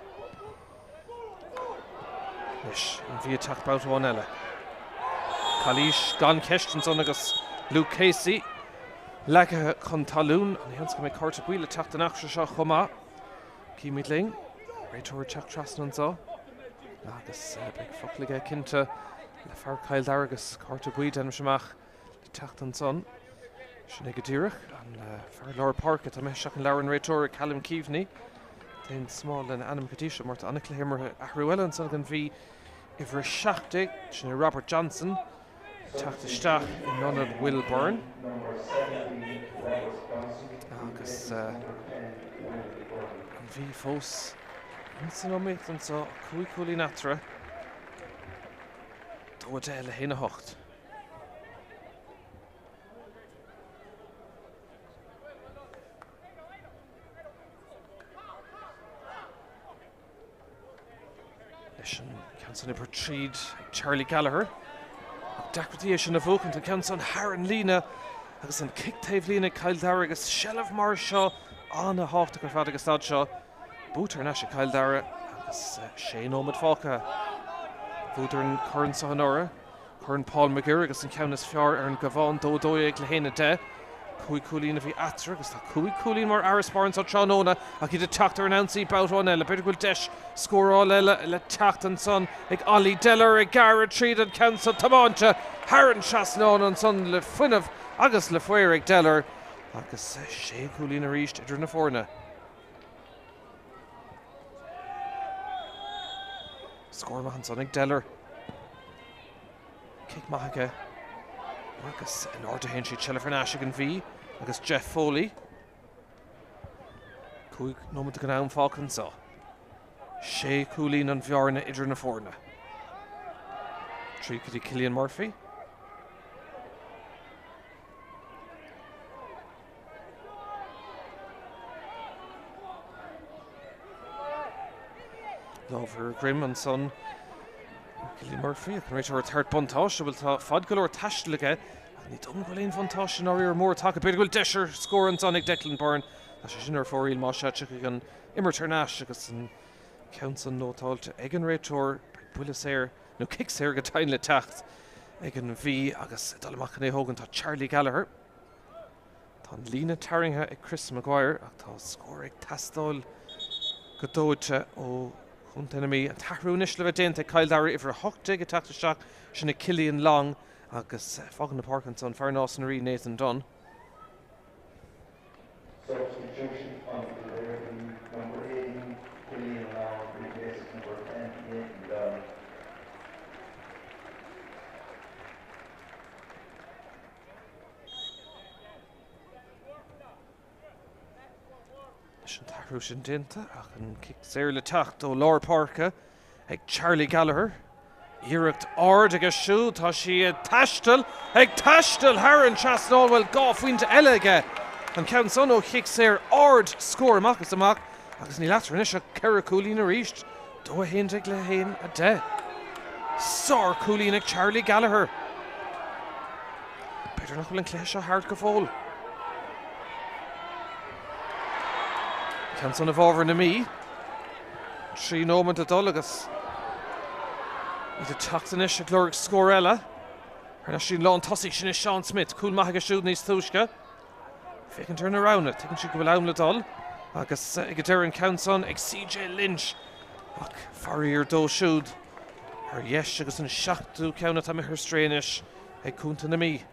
And via attack about one ella. Cluiche gan Keston son agus Luke Casey. Laka Contaloon and hence can make Carter Wheel attack the Naksha Choma. Kimidling. Rachor Chak Trasnan so. Agus big Fuckliga Kinta. Lafar Cill Dara agus Carter Wheel and Shamach attacked on son. Shnegadirich and Far Laura Park at Ameshak and Lauren Rachor Callum Keaveney. Then small and Anam Kadisha Marta Anaclehimmer Ahruella and Sullivan V. Ivra Shachtig, Robert Johnson, Tachta Stach, none of Will Byrne. Agus V Fos, Insonomit and so Cúi Natra. Toadela Hina Hocht. Canson Ibertreed, Charlie Gallagher. Dacretation of Oaken to Canson Haran Lena. Agus an kick Tave Lena, Cill Dara agus Shell of Marshaw. Anna Hocht to Fad agus Stadshaw. Booter Nasha Cill Dara. Agus Shane Omid Falka. Booter and Curran Sahanora. Curran Paul McGirr agus an Ceannais Fiar and Gavon Dodoye Glehena De. Cúig Coolín a bhí atra agus tá Cúig Coolín mar Arisbarn sa Tráchtaire ach iad Tráchtaire announcí bout one eile beidir goil deis scóráil eile le Teachtain son ag Ollie Deller ag Garrett Tríd an Council Tamáinte Haran Chasnán an son le fuinmh agus le foiir ag Deller agus sé Coolín a ríist idir na fórna. Scór maith an son ag Deller. Kick maithaige agus in order hen siad Ceile Farnáise an bhí agus Jeff Foley. Cúig nómad go nán fácan sa. Sé Coolín an bhearna idir na fórna. Trí go dtí Cillian Murphy. Lover Grimm an son Cillian Murphy ac yn rhaid o'r third bontáis bhfuil tá fad go leor taistealaige ach ní dom go léon bontáis an áirí ar mór take beidir goil deisir scór an son ag Declan Byrne a sé sin ar fóiríil má seite ag an Imar Tarnáis agus an count an nótáilte ag an réiteoir buile séir nó kick séir go tain le techt ag an bhí agus dalamach é hógan tá Charlie Gallagher tá lína taringthe ag Chris McGirr ach tá scór ag tastáil go dóide ó enemy an tahrúnis le bheith déanta Cill Dara ifar 8 tactaisteach sinna Cillian Long agus fágan na Páirc an son fearnás an rí Nathan Dunn. Substitution on the number 18, Cillian Long, replaced number 10, Nathan Dunn. Sin tahrú sin déanta ach an kick séir le techt ó Lár Páirce ag Charlie Gallagher. Iirecht ard agus siú tá si taistil ag taistil Haran Chasnán bhfuil gá faointe eile aige an ceann son ó kick séir ard scór amachchas amach agus ní leatar inis a ceithre Coolín a ríist dó a héint ag le héin a de. Sár Coolín ag Charlie Gallagher. Beidir nach bhfuil an cléis a hart go fóil. Ceann son a bhábhar na mí. Trí nómad a dul agus iad a teachtanis a glóric scór eile. Arna sin lán tosaigh sin is Sean Smith, cúil maithaige siúd níos túisce. Fécinn turn around it, tuicann si go bhfuil am le dul. Agus ag deir an count son ag CJ Lynch. Ach, farí ar dó siúd. Ar yes agus an seachtú ceanna tá mithir stréanis ag cúnta na mí.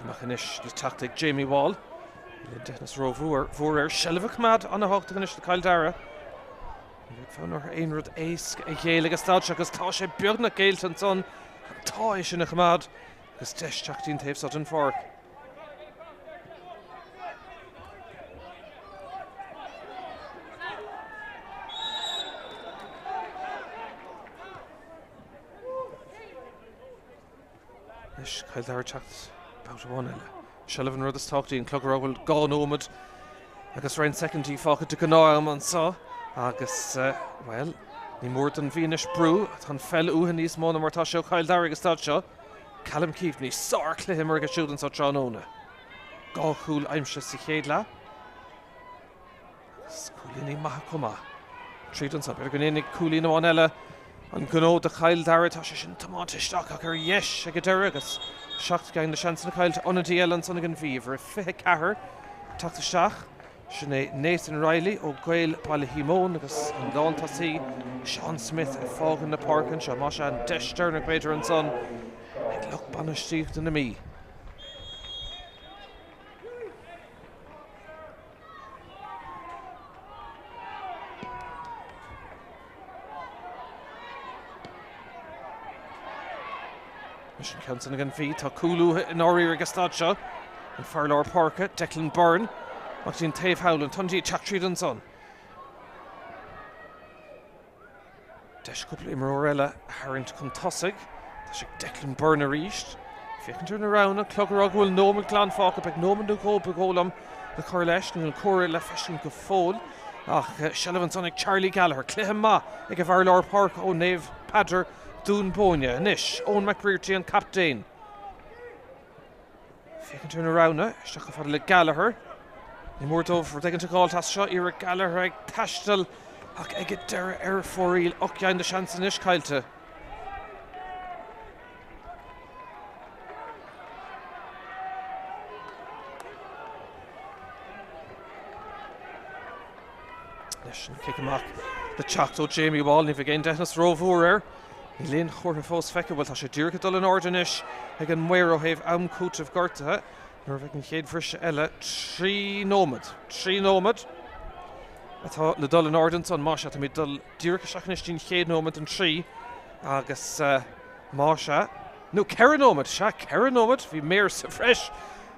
Machanis le tactic Jamie Wall. Le Dennis Rowe voor Shelva Kmad an a hoogteganis le Cill Dara. Fan or ein rud éisc a chéile agus stáilse agus tá sé beag na géilt an son tá is sin a Kmad agus deis teachtín taobh sat an Páirc. Is Cill Dara teacht about one eile. Shelvan rud is táchtaí an Craobh bhfuil gá nómad agus rain secondtí fágad de gnáim an sa agus well ní mór an bhíonis brú tan fell uhan níos móna mar tá seo Cill Dara agus tá seo Callum Keefe ní sár cluiche mar go siúdan sa Tránóna. Gá chúil aimse sa chéad le. Cúlíní maithe comá. Tríd an sa beidir go nénig cúlín amháin eile an gnó de Cill Dara tá sé sin tomátisteach ach ar yes ag deir agus seacht gain na seansan na Cailte onadí eile an son ag an bhíomh ar fithe cethir tactaisteach sin é Nathan Riley ó Gael Palahimón agus an lántasaí Sean Smith ag fágan na Páirc an seo má se an deistir na beidir an son ag luch banistíocht na mí. Mission Council again feet, tá cúlú in áirí agus stáid seo an fear Lár Páirce, Declan Byrne, ach dín taobh Howland, tundí teach tríd an son. Deis cúpla imreoir eile tharint chun tosaigh, tá sé Declan Byrne a ríist. Fécinn turn around a clogar bhfuil nómad glán fáca beag nómad nó bególam le chuir leis nó cuair le fesin go fóil. Ach, Shelvan son ag Charlie Gallagher, cluiche ma ag a bhar Lár Páirc ó Naomh Padder Dún Bóine, Nish, Owen McGirr an captain. Fécinn turn around isteach go fada le Gallagher. Ní mór over dagan to call tas shot Eric Gallagher tastal ag get der foril och ja in de chance is kailte. Kick him back. The Choctaw Jamie Wall if again Dennis Rover. Ní léon chóir fós feice bhfuil tá sé dúrcha dul an ordanis ag an muir ó thaobh am cút of gartathe nuair bheith an chéad bhrise eile trí nómad atá le dul an ordan son máise tá mí dul dúrcha seachnis tín chéad nómad an trí agus máise nó ceithre nómad bhí méir sa freis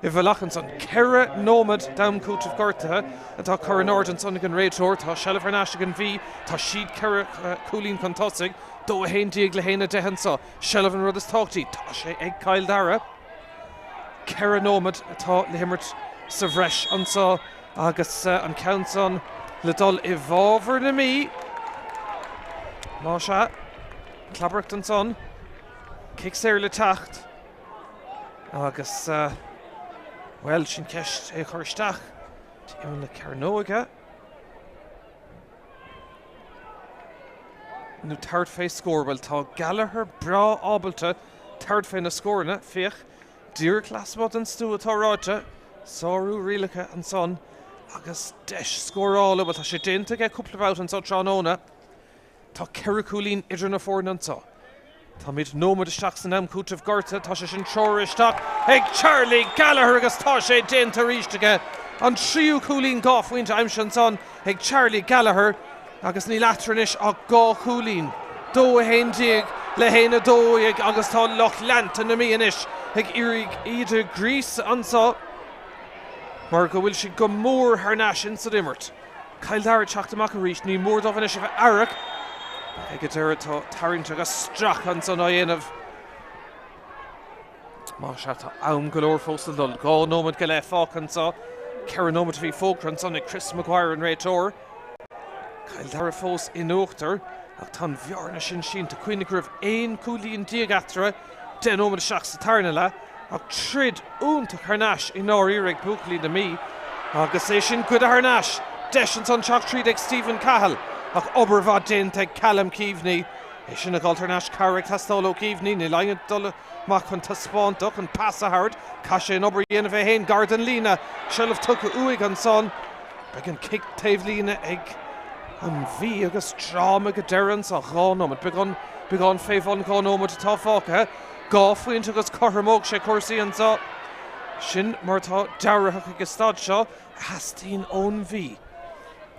I bhfuilachan son ceithre nómad dam cút of gartathe atá chur an ordan son ag an réiteoir tá seileh ar náiste an bhí tá siad ceithre cúlín chun tosaigh dó a héin díag le héna dehansa Shelf an rud is táchtaí tá sé ag Cill Dara ceithre nómad atá le himmert sa bhreis ansá agus an count son le dul I bhábhar na mí má se clabhreacht an son kick séir le tacht agus well sin ceist é chuirteach tíim le cearnóige nó third fé scórbal tá Gallagher bra ábalta third fé na scórna fich dúr clasmod an stú atá ráite sáú rialacha an son agus deis scórála bhil tá sé dénta ge cúpla bhát an sa tránóna tá ceiricúlín idir na fórna an sa tá míid nómad isteach san am cút of garta tá sé sin seoir isteach ag Charlie Gallagher agus tá sé dénta ríiste an tríú cúlín gáfuinte aimse an son ag Charlie Gallagher agus ní leatranis ag gá chúlín dó a héin díag le héna dóig agus tá loch leanta na míonis ag irig idir grís ansá mar go bhfuil si go mór haar náisisin sa dimmert Cill Dara teachtamach a rís ní mór dómhanis a bheith Páirc ag go dtíir tá tarint agus strach an san á dhéanamh má se tá am go leor fós dul gá nómad go le fách ansá ceithre nómad bhí fógra an son ag Chris McGirr an réiteoir Cill Dara fós in uachtar ach tá bhearna sin tá cuine gribh éon cúlíon diagatra den ómad seach Sathairn le ach trid únta Ceannais I náir ag buachlí na mí agus é sin go a Ceannais deis an son seach tríd ag Stephen Cahill ach obair bhá déint ag Callum Keaveney é sin ag Alternáis Carrick tastáil ó Keaveney ní leingad dul mac chun taspáintach an passa hard cá sé an obair dhéanamh é héin gardan lína seilmh tucha uig an son ag an kick taobh lína ag an bhí agus tráma go deireann sa gánómad beagán féhán gánómad atá fácha gáfuint agus chothamóg sé cuasaí an sa sin mar tá dearthach agus stad seo hastín ón bhí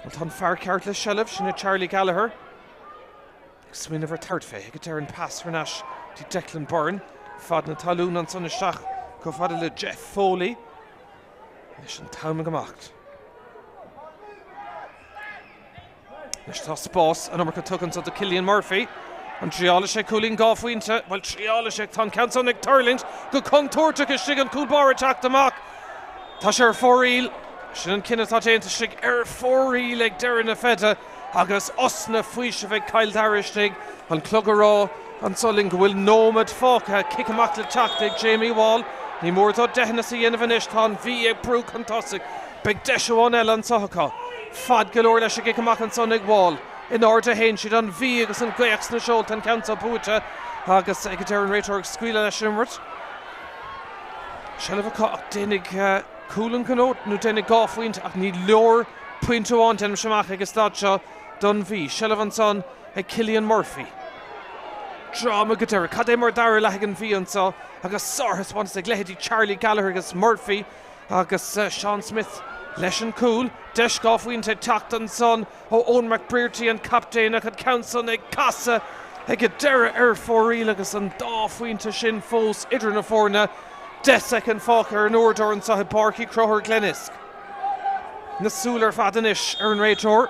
tá fear ceart le seilmh sinna Charlie Gallagher ag swinmh ar third fé go deireann pass Ceannais tí Declan Byrne fad na talún an son isteach go fada le Jeff Foley leis an táim gemacht leis tá spás an amar go tugann sa Cillian Murphy an tríála sé cúlín gáfuinte bhil tríála sé tá cansan ag Turling go contúirteach is sig an cúlbar teachtamach tá sé ar fóríl sin an cinenne tá déanta sig ar fóríl ag deireann na fede agus osna faoise bheith Cill Dara istigh an clogurrá an soling go bhfuil nómad fácha kick amach le teacht ag Jamie Wall ní mór tá deithna sa dhéanamh inis tá an bhí ag brú an tosaigh beag deisúán eile an sochaá fad go leor leis a kick amach an son ag Wall in order héin siad an bhí agus an gcuiach na seolt an count buúte agus ag deireann an réiteoir scuile leis immert seilmh ach dénig cúlan canót nó dénig gáfuint ach ní leor puinteáin den seach agus stad seo don bhí seilmh an son ag Cillian Murphy Drama go deireadh cad é mar dara le an bhí ansá agus sáthas bhaint ag leití Charlie Gallagher agus Murphy agus Sean Smith leis an cúl deis gáfuinte teacht an son ó Owen McGirr an captain ach an countson ag casa ag go deireadh ar fóríl agus an dáfuinte sin fós idir na fórna 10 second fácha ar an úrdor an sa Páirc Craobh Glenisk na súlar fadanis ar an réiteoir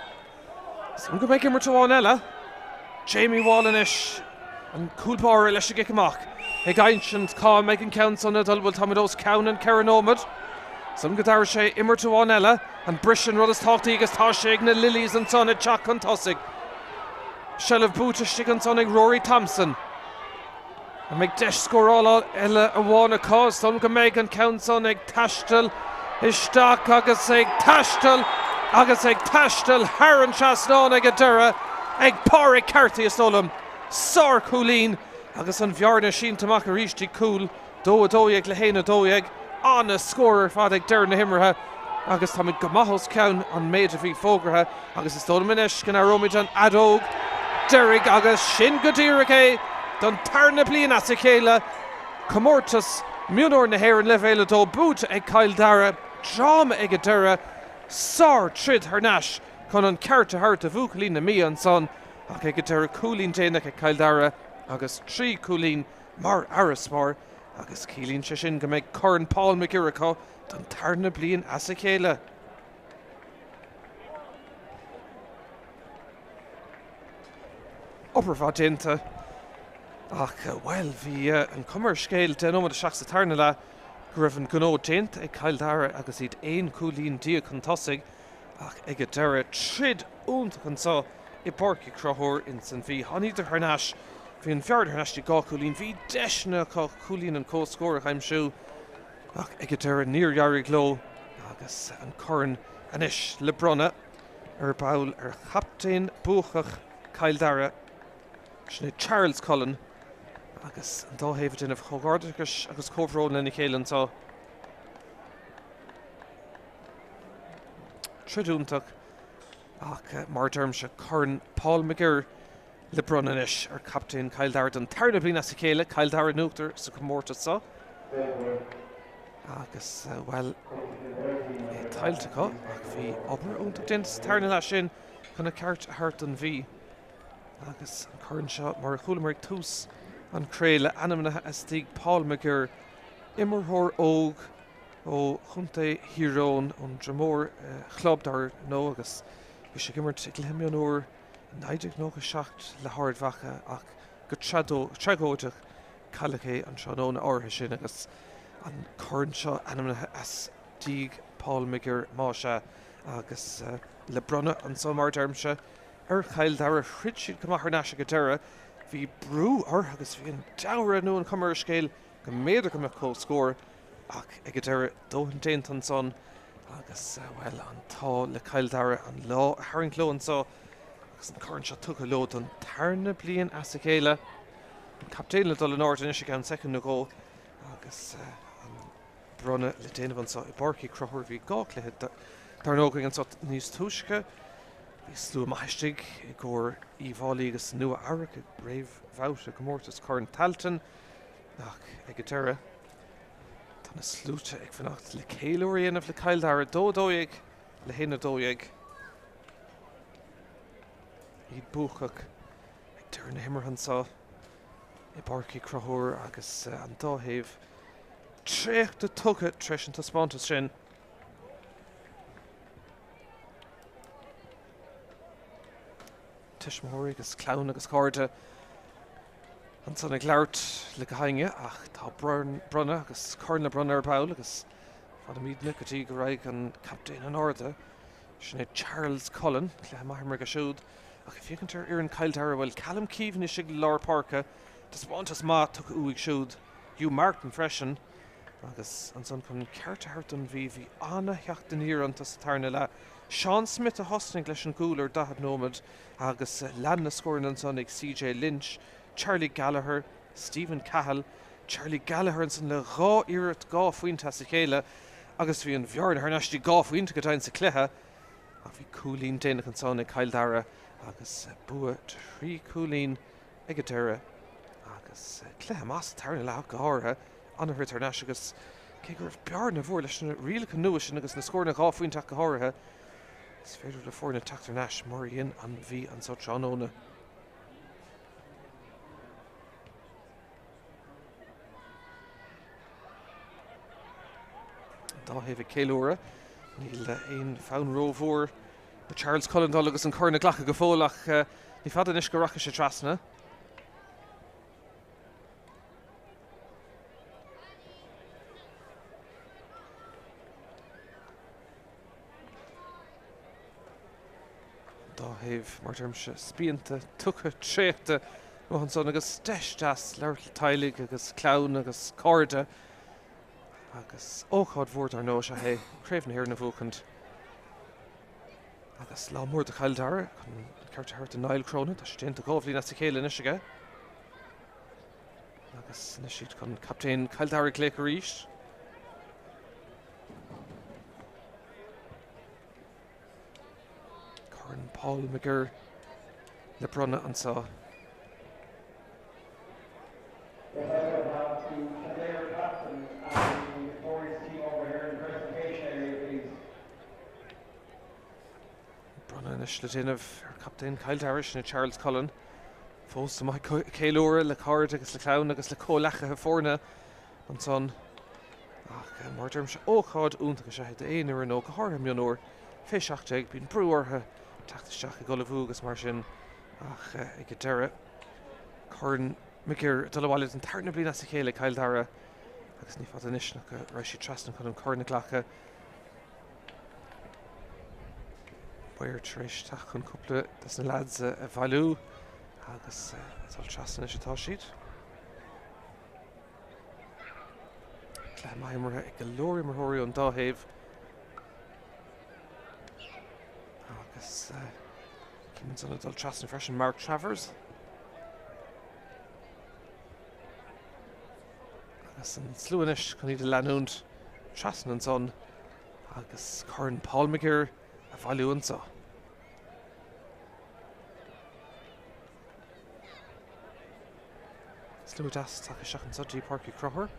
san go méid immertáin eile Jamie Wall inis an cúlbáir leis a gic amach ag aintint cá meid an count son adul bhfuil tamidós caun an ceannómad san go dair sé immertáin eile an brisin rud is táchtaí agus tá sé ag na lilies an son ag teach an tosaigh seilmh búta an son ag Rory Thompson a méid deis scórála eile a bháin a cás san go méid an count son ag taistil Isteach agus ag taistal Haran Seasnán ag a dura ag Páirc Carthy is dólam Sár Cúlín agus an bhearna sin tamach a ríistí cúl dóag le héna dóag an a scorer fad ag deir na himmartha agus tá go maithos ceann an méid a bhí fógratha agus is dólam inis gan aróid an adóg Derrig agus sin go dtíreach é don tarna blian as a chéile Commórtas Mionúr na Héir an Leibhéal dó bút ag Cill Dara Drama ag a dura Sár trid Ceannais chun an ceart a thart a bhúchalín na mí an son ach ag a dura cúlín déanaach ag Cill Dara agus trí cúlín mar aras mór agus cílín se sin go méid corn Paul McGirr acu don tarna blian as a chéile. Upperfá dénta ach well bhí an cumar scéil den ómad a seach Sathairn le go raibh an gnó dént ag Cill Dara agus iad éon cúlín dia chun tosaigh ach ag a dara trid únta chun sa I Páirc Craobh in san bhí haníidir Ceannais hí an fearr Ceannais tí gá cúlín bhí deisna cúlín an cóscóir chaimsú ach ag a dara níorhearraigh gló agus an corn anis le bronna bail chaptain buachach Cill Dara sinna Charles Cullen agus an dóhéh déanamh chogáirdeachas agus cóhrón lena chéile antá. Tridúntaach ach mar dermse corn Paul McGirr le brunanis captain Cill Dara don tarna bliana sa chéile Cill Dara nuachtar sa Commórtas sa agus well tailte có ach bhí obair úntaach déanta tarna lei sin chuna ceart a thart an bhí agus an corn seo mar chulamar tús an créile anamnathe as tí Paul McGirr immerthór óg ó chunta hírón an Tullamore club dar nó agus bhí sé gimmert ag le Mionúr naidir nó go seacht le hardhacha ach go tregóideach callachché an seanóna áirithe sin agus an corn seo anamnathe as tí Paul McGirr máise agus le bronna an somar dermse Cill Dara chrid siad go Ceannais go dara bhí brú agus bhí an dara nó an cumar scéil go méidir go có scór ach ag go dara dóhan déint an son agus well an tá le Cill Dara an lá a thairn clóan sa agus an corn seo tucha lód an tarna blian as a chéile an captain le dul an áir is an second na gó agus an bronna le déanamh an sa I Páirc Craobh bhí gách tarnóga an sa níos túisce Bhí slú maistigh I gcóir íomhálaí agus nua airc ag bréimh bhabhta Commórtas corn taltain ach ag go dara tá na slúte ag fannacht le céileoirí anamh le Cill Dara dóig le héna dóig iad buachach ag deir na himmarthan sa I Páirc Craobh agus an dóthaimh trécht de tugad treis an taspántas sin Mohair agus clown agus cárda an san ag leabhart le go hainge ach tá bronna agus corn le bronna Paile agus fad a míadna go dtí go raibh an captain an áda sinna Charles Cullen le maithimar go siúd ach if dhéantar ar an Cill Dara bhfuil Callum Keevan is sig lár Páirce Taspántas má tucha uig siúd Hugh Martin freisin agus an san chun ceart a thart an bhí anna heachtain hir an Sathairn le Sean Smith a hosnig leis an gúlar dahad nómad agus leanna scórin an son ag CJ Lynch, Charlie Gallagher, Stephen Cahill, Charlie Gallagher an san le rá iirecht gá faointe sa chéile agus bhí an bhearna Ceannais tí gá faointe go dain sa cluiche ach bhí cúlín déanach an son ag Cill Dara agus bua trí cúlín ag a dara agus cluiche más tarna le go háirithe anamhir Ceannais agus cé gur bearna bhór leis na rialacha nua sin agus na scórna gá faointe go háirithe Is féidir le fórna Tráchtaire maríon an bhí an so tránóna. Dá heh céileora níl éon fán rómhór na Charles Cullen dá agus an corna ghlacha go fólach ní fad inis go racha sé trasna. Dá heh mar dermse spíanta tucha tréachta nó an son agus deis leabhart le tailig agus clown agus cárda agus ócháid bhór ar nó se hé craobh na hir na bhúcant agus Leibhéal de Cill Dara chun ceart hart an Niall Crona tá sé déanta gábhlí na sa chéile is aige agus na siad chun captain Cill Dara Glenisk ríis Corn Paul McGirr le brunna an sá. Brunna le déanamh ar captain Cill Dara na Charles Cullen fós mai céilúra le card agus le clown agus le cólacha fórna an son ach mar derm se ócháid únta se het éon ar nó go háir Mionúr féiseachteag bín brúartha tachtasteach go le bhú agus mar sin ach ag go deire Corn McGirr dul bhhaile an tarna blina sa chéile Cill Dara agus ní fad inis nach raibh si trasna chun an corna ghlacha Páirc tréis teach chun cúpla das na lads a bhailú agus dul trasna is atá siad Cléimhimre ag go leor marthirí an dáhéamh agus címann san dul trasna freisin Mark Travers agus an slúanis chun iad leanúnt trasna an son agus Corn Paul McGirr a bhailú an sá. Slú das take seach an sodí Páirc Craobh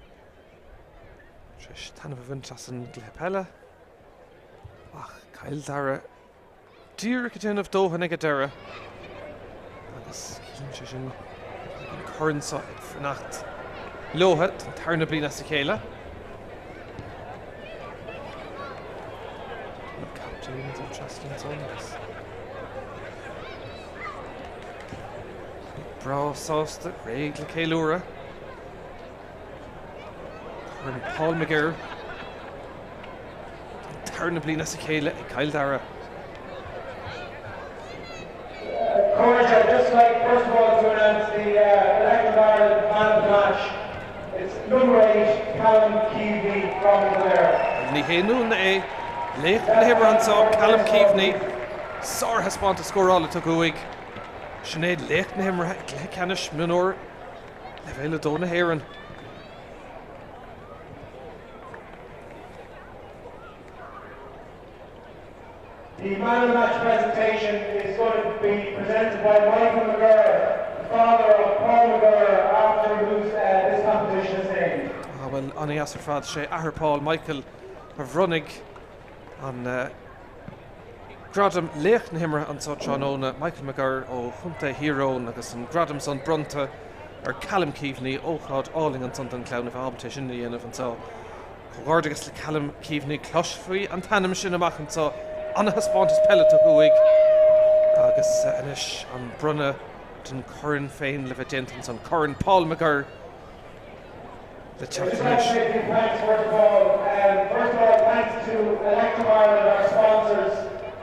tris tanna bhaint as an Leibhéal ach Cill Dara dír go déanamh dóthan ag go deire agus cíann sé sin an corn sá ag fannacht lótha an tarna blina sa chéile an captain an trasna an son agus Brá sásta réig le céilúra Corn Paul McGirr an tarna blina sa chéile ag Cill Dara. Courage, I'd just like first of all to announce the Elected Ireland man of the match. It's number 8, Callum Keaveney from Mohair. Ní héanú na é léach na hibbre an sá Callum Keaveney sár haspáint a scórála tu goig Sinead léach na himre le Ceannais Mionúr le bhéile dó na héireann. The man of the match presentation is going to be presented by McGirr, the father of Paul McGirr, after whose this competition is named. Well, Anna Yasser fad sé ahar Paul Michael a bhrunnig an gradam léach na himre an sá Tráchtaire Michael McGirr ó chunta hírón agus an gradam son brunta ar Callum Keaveney ócháid áling an son an clown of habilte sin dhéanamh an sá. Chomhard agus le Callum Keaveney clois faoi an tanam sin amach an sá Anna haspáint is Peile tu goig agus inis an brunna den Corn féin le bheith déantas an Corn Paul McGirr the Thanks first of all, thanks to Elected Ireland, our sponsors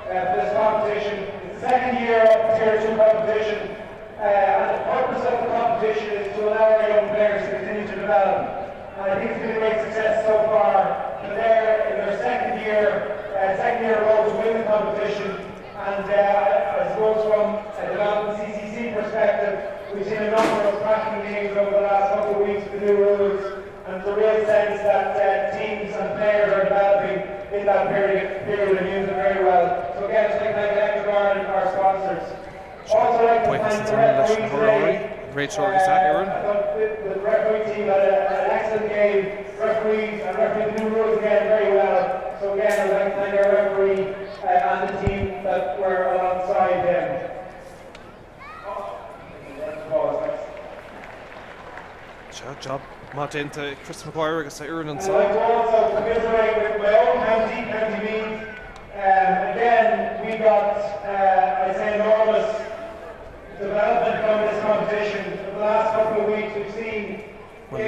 for this competition. It's the second year of the Tier 2 competition, and the purpose of the competition is to allow our young players to continue to develop. And I think it's been a great success so far. They're in their second year road to win the competition, and I suppose from a development CCC perspective, we've seen a number of cracking games over the last couple of weeks with the new rules. And there's a real sense that teams and players are developing in that period and using it very well. So again, just like Elected Ireland, our sponsors. Also like to thank the referee today. Great show is that, Aaron? I thought the referee team had an excellent game. Referees and refereed the new rules again very well. So again, I'd like to thank our referee and the team that were alongside them. Job. Martin to Chris McGuire agus Aaron and I'd like to also commiserate with my own county, County Meath. Again, we got, I'd say, enormous development from this competition. For the last couple of weeks, we've seen well,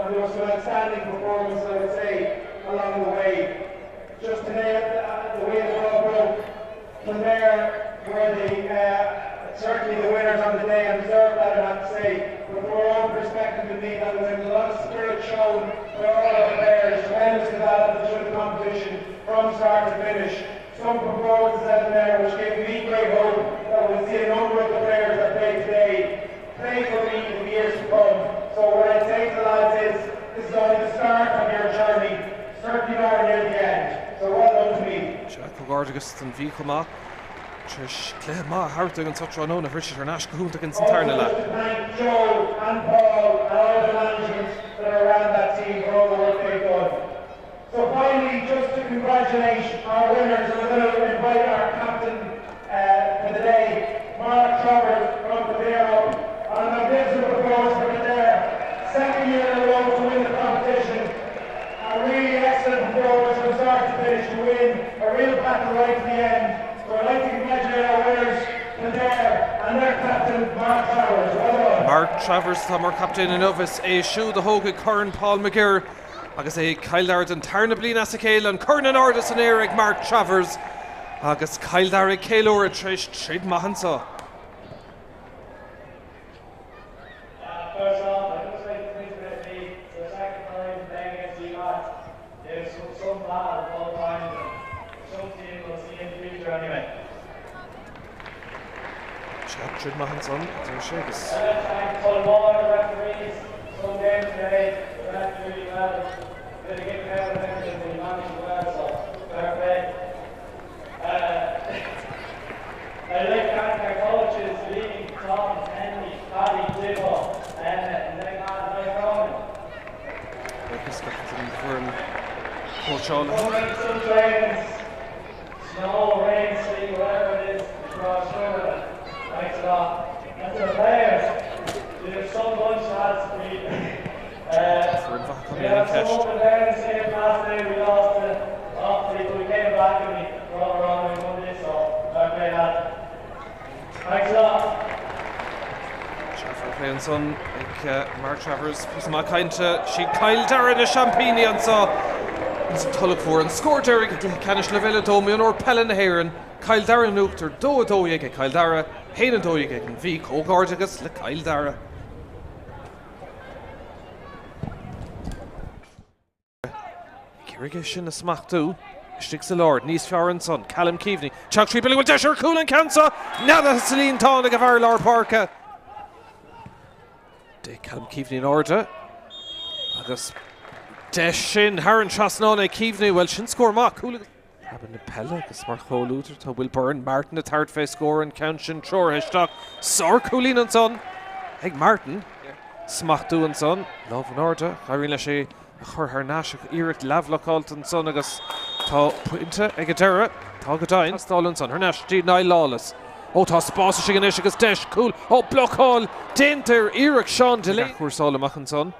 and there was some outstanding performance, I would say, along the way. Just today, the way the ball broke, Clare were certainly the winners on the day, and deserved that, I have to say. But there were respected with me. That was a lot of spirit shown by all our players. Tremendous development through the competition from start to finish. Some performances out there which gave me great hope that we'll see a number of the players that play today play for me in the years to come. So what I say to the lads is, this is only the start of your journey. Certainly not near the end. So well done to me. Jack Gorgeous and Vico Ma. Trish Clema Hartig and such on a Richard Nash Kahunta and Sathairn. Thank Joe and Paul and all the management that are around that team for all the work they've done. So finally, just to congratulate our winners, we're going to invite our captain for the day, Mark Travers from Beo, on a magnificent performance for Craobh. Second year in a row to win the competition. A really excellent performance from start to finish to win. A real battle right to the end. So I'd like to congratulate our winners, Craobh and their captain, Mark Travers. Well done. Mark Travers, Tullamore captain and Ovis, a shoe the Hogan, Curran, Paul McGirr. Agus Cill Dara and Tarna Blin Asakale and Curran and Ordis and Eric Mark Travers. Agus Cill Dara, Caelor, Trish, Trid Mahansa. First off, I just like to congratulate me for the second time playing against you guys. There's some bad all the time. Some team will see in the future anyway. Jack Trid Mahansa, there's Shagus. I'd like to thank Tullamore, the referees. Some games today, they went really well. They get better than anything, they managed well, so fair play. I'd like to thank our coaches, Lee, Tom, Henry, Paddy, Clifford, and then Mike Rowan. Lucas captain for Coach All. Some trainings, snow, rain, sleet, whatever it is, across Shore. Thanks a lot. And to the players, there's some bunch of lads to beat. We had some up and down same last day. We lost to Offaly, but we came back and we brought around and we won this, so fair play that. Thanks a lot. Fair play and son, like Mark Travers, was my kind to she Cill Dara the Champagne and saw Tulach for and scored Derek Canish Lavella do Mionúr Peile na Héireann. Cill Dara nuchter do yeke Cill Dara Héan do yeke and Vico Gorgeous le Cill Dara. Kirigation a smack too. Sticks the Lord, Nice Fiaran son, Callum Keaveney, Chuck Tree Billy will Desher, Cool and Cancer, Nada Celine Tong of our Lord Parka. De Callum Keaveney in order. Agus Deshin, Haran Trasnone, Keaveney, well, Shin score Mark, Cool. Having the Peile, the Smart Hole Luther, to Will Byrne, Martin, the third face score, and Counchin, Chor, Hishtock, Sor Coolin and son. Hey, Martin, Smack Do and son, Love in order, Irene Lashe. Her Nash, Eric Lavlock Alton, son, Agus, Ta Puinte, Egadera, Ta Gadain, Stalin, son, her Nash, G. Nile Lawless. Oh, Ta Sposs, Shiganish, Agus Desh, Cool, oh, Block Hall, Dinter, Eric Sean, Delay, Solomach and son.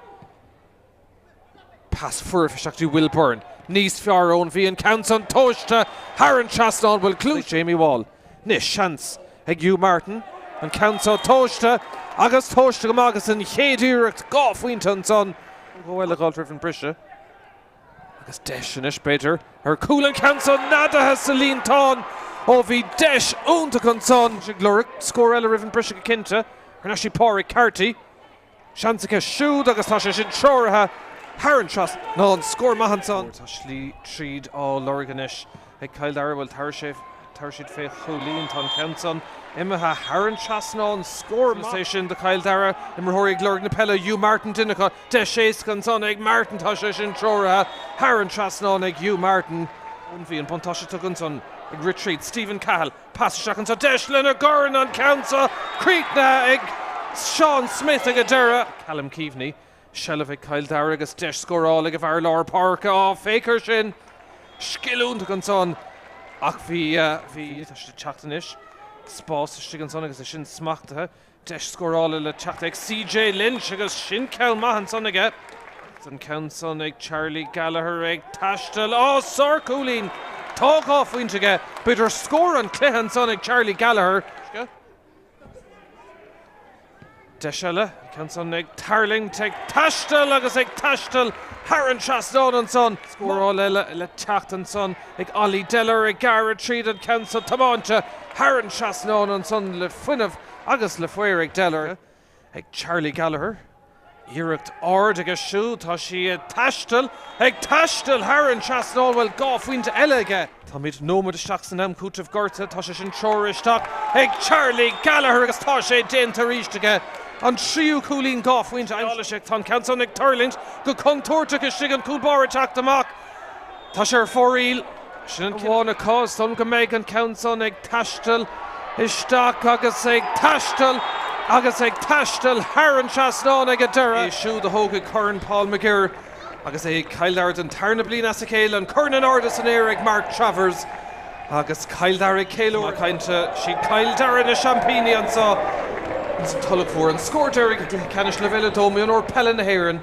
Pass for actually Will Byrne, Nice Fiaran, V and Counson, Toshta, Haran Chaston, Will Cluiche, Jamie Wall, Nish, Chance, Hugh Martin, and Counson, Toshta, Agus Toshta, Magasin, Hed Eric, Goff, Winton, son. Go well, like all driven Brisha. Agus Desh and Ish Bader. Her Cool and Canson, Nada has Celine Ton. Ovi Desh, Untakon son. Gloric, Scorella Riven Brisha Kinta. Her Nashi Páirc Carty. Shansika Shood, Agus Tasha Shin Shoraha. Haran Trust, non score Mahanson. Tashli Treed, all Lorganish. Hey, Cill Dara will Tarshid Faye Chulin Ton Canson. Imaha Haran Chasnon score station the Cill Dara Imrahori Glorg Napella Hugh Martin Dinica Deshays Consonig Martin Tashish in Chora Haran Chasnonig Hugh Martin Unvi and Pontasha Tugunson retreat Stephen Cahill pass Shakansa Deshlin Gorn on Council Creekna Egg Sean Smith Agadera Callum Keaveney Shellovic Cill Dara Gus Desh score all of our Lord Park off Fakershin Skillun Tugunson Akvi Chachtanish Spórt Shigan son agus sin smachtathe Desh score all le Chachtek CJ Lynch agus Shin Cal Mahan son again Son Count son ag Charlie Gallagher ag Tashtal oh Sor Coolin talk off wintige bitter score on Clehan son ag Charlie Gallagher Deshella Count son ag Tarling take Tashtal agus ag Tashtal Haran Chaston and son score all le Chachtan son ag Ollie Deller ag Garrett Treed and Council Tamancha Haran Chaston and son le Funav agus le Fuir ag Deller ag Charlie Gallagher Irecht ard agus siú tá si taistil ag taistil Haran Chasnall well gáfuinte eile tá míid nómad isteach san am cútah gorta tá sé sin troiristeach ag Charlie Gallagher agus tá sé dénta ríiste an tríú cúlín gáfuinte eile tá canson ag Turlint go contúirte go sig an cúlbar teach amach tá sé ar fóríl sin bhána cás don go méid an canson ag taistil isteach agus ag taistil Haran Chasnall ag Dara siú de hóga Curran Paul McGirr agus Cill Dara an tarna blin as a céile an Curran Arda san éir ag Mark Travers agus Cill Dara céile a cainte si Cill Dara na Champigny an sa Tulach an scór Derek canis le bheile dó Mionúr Peile na Héireann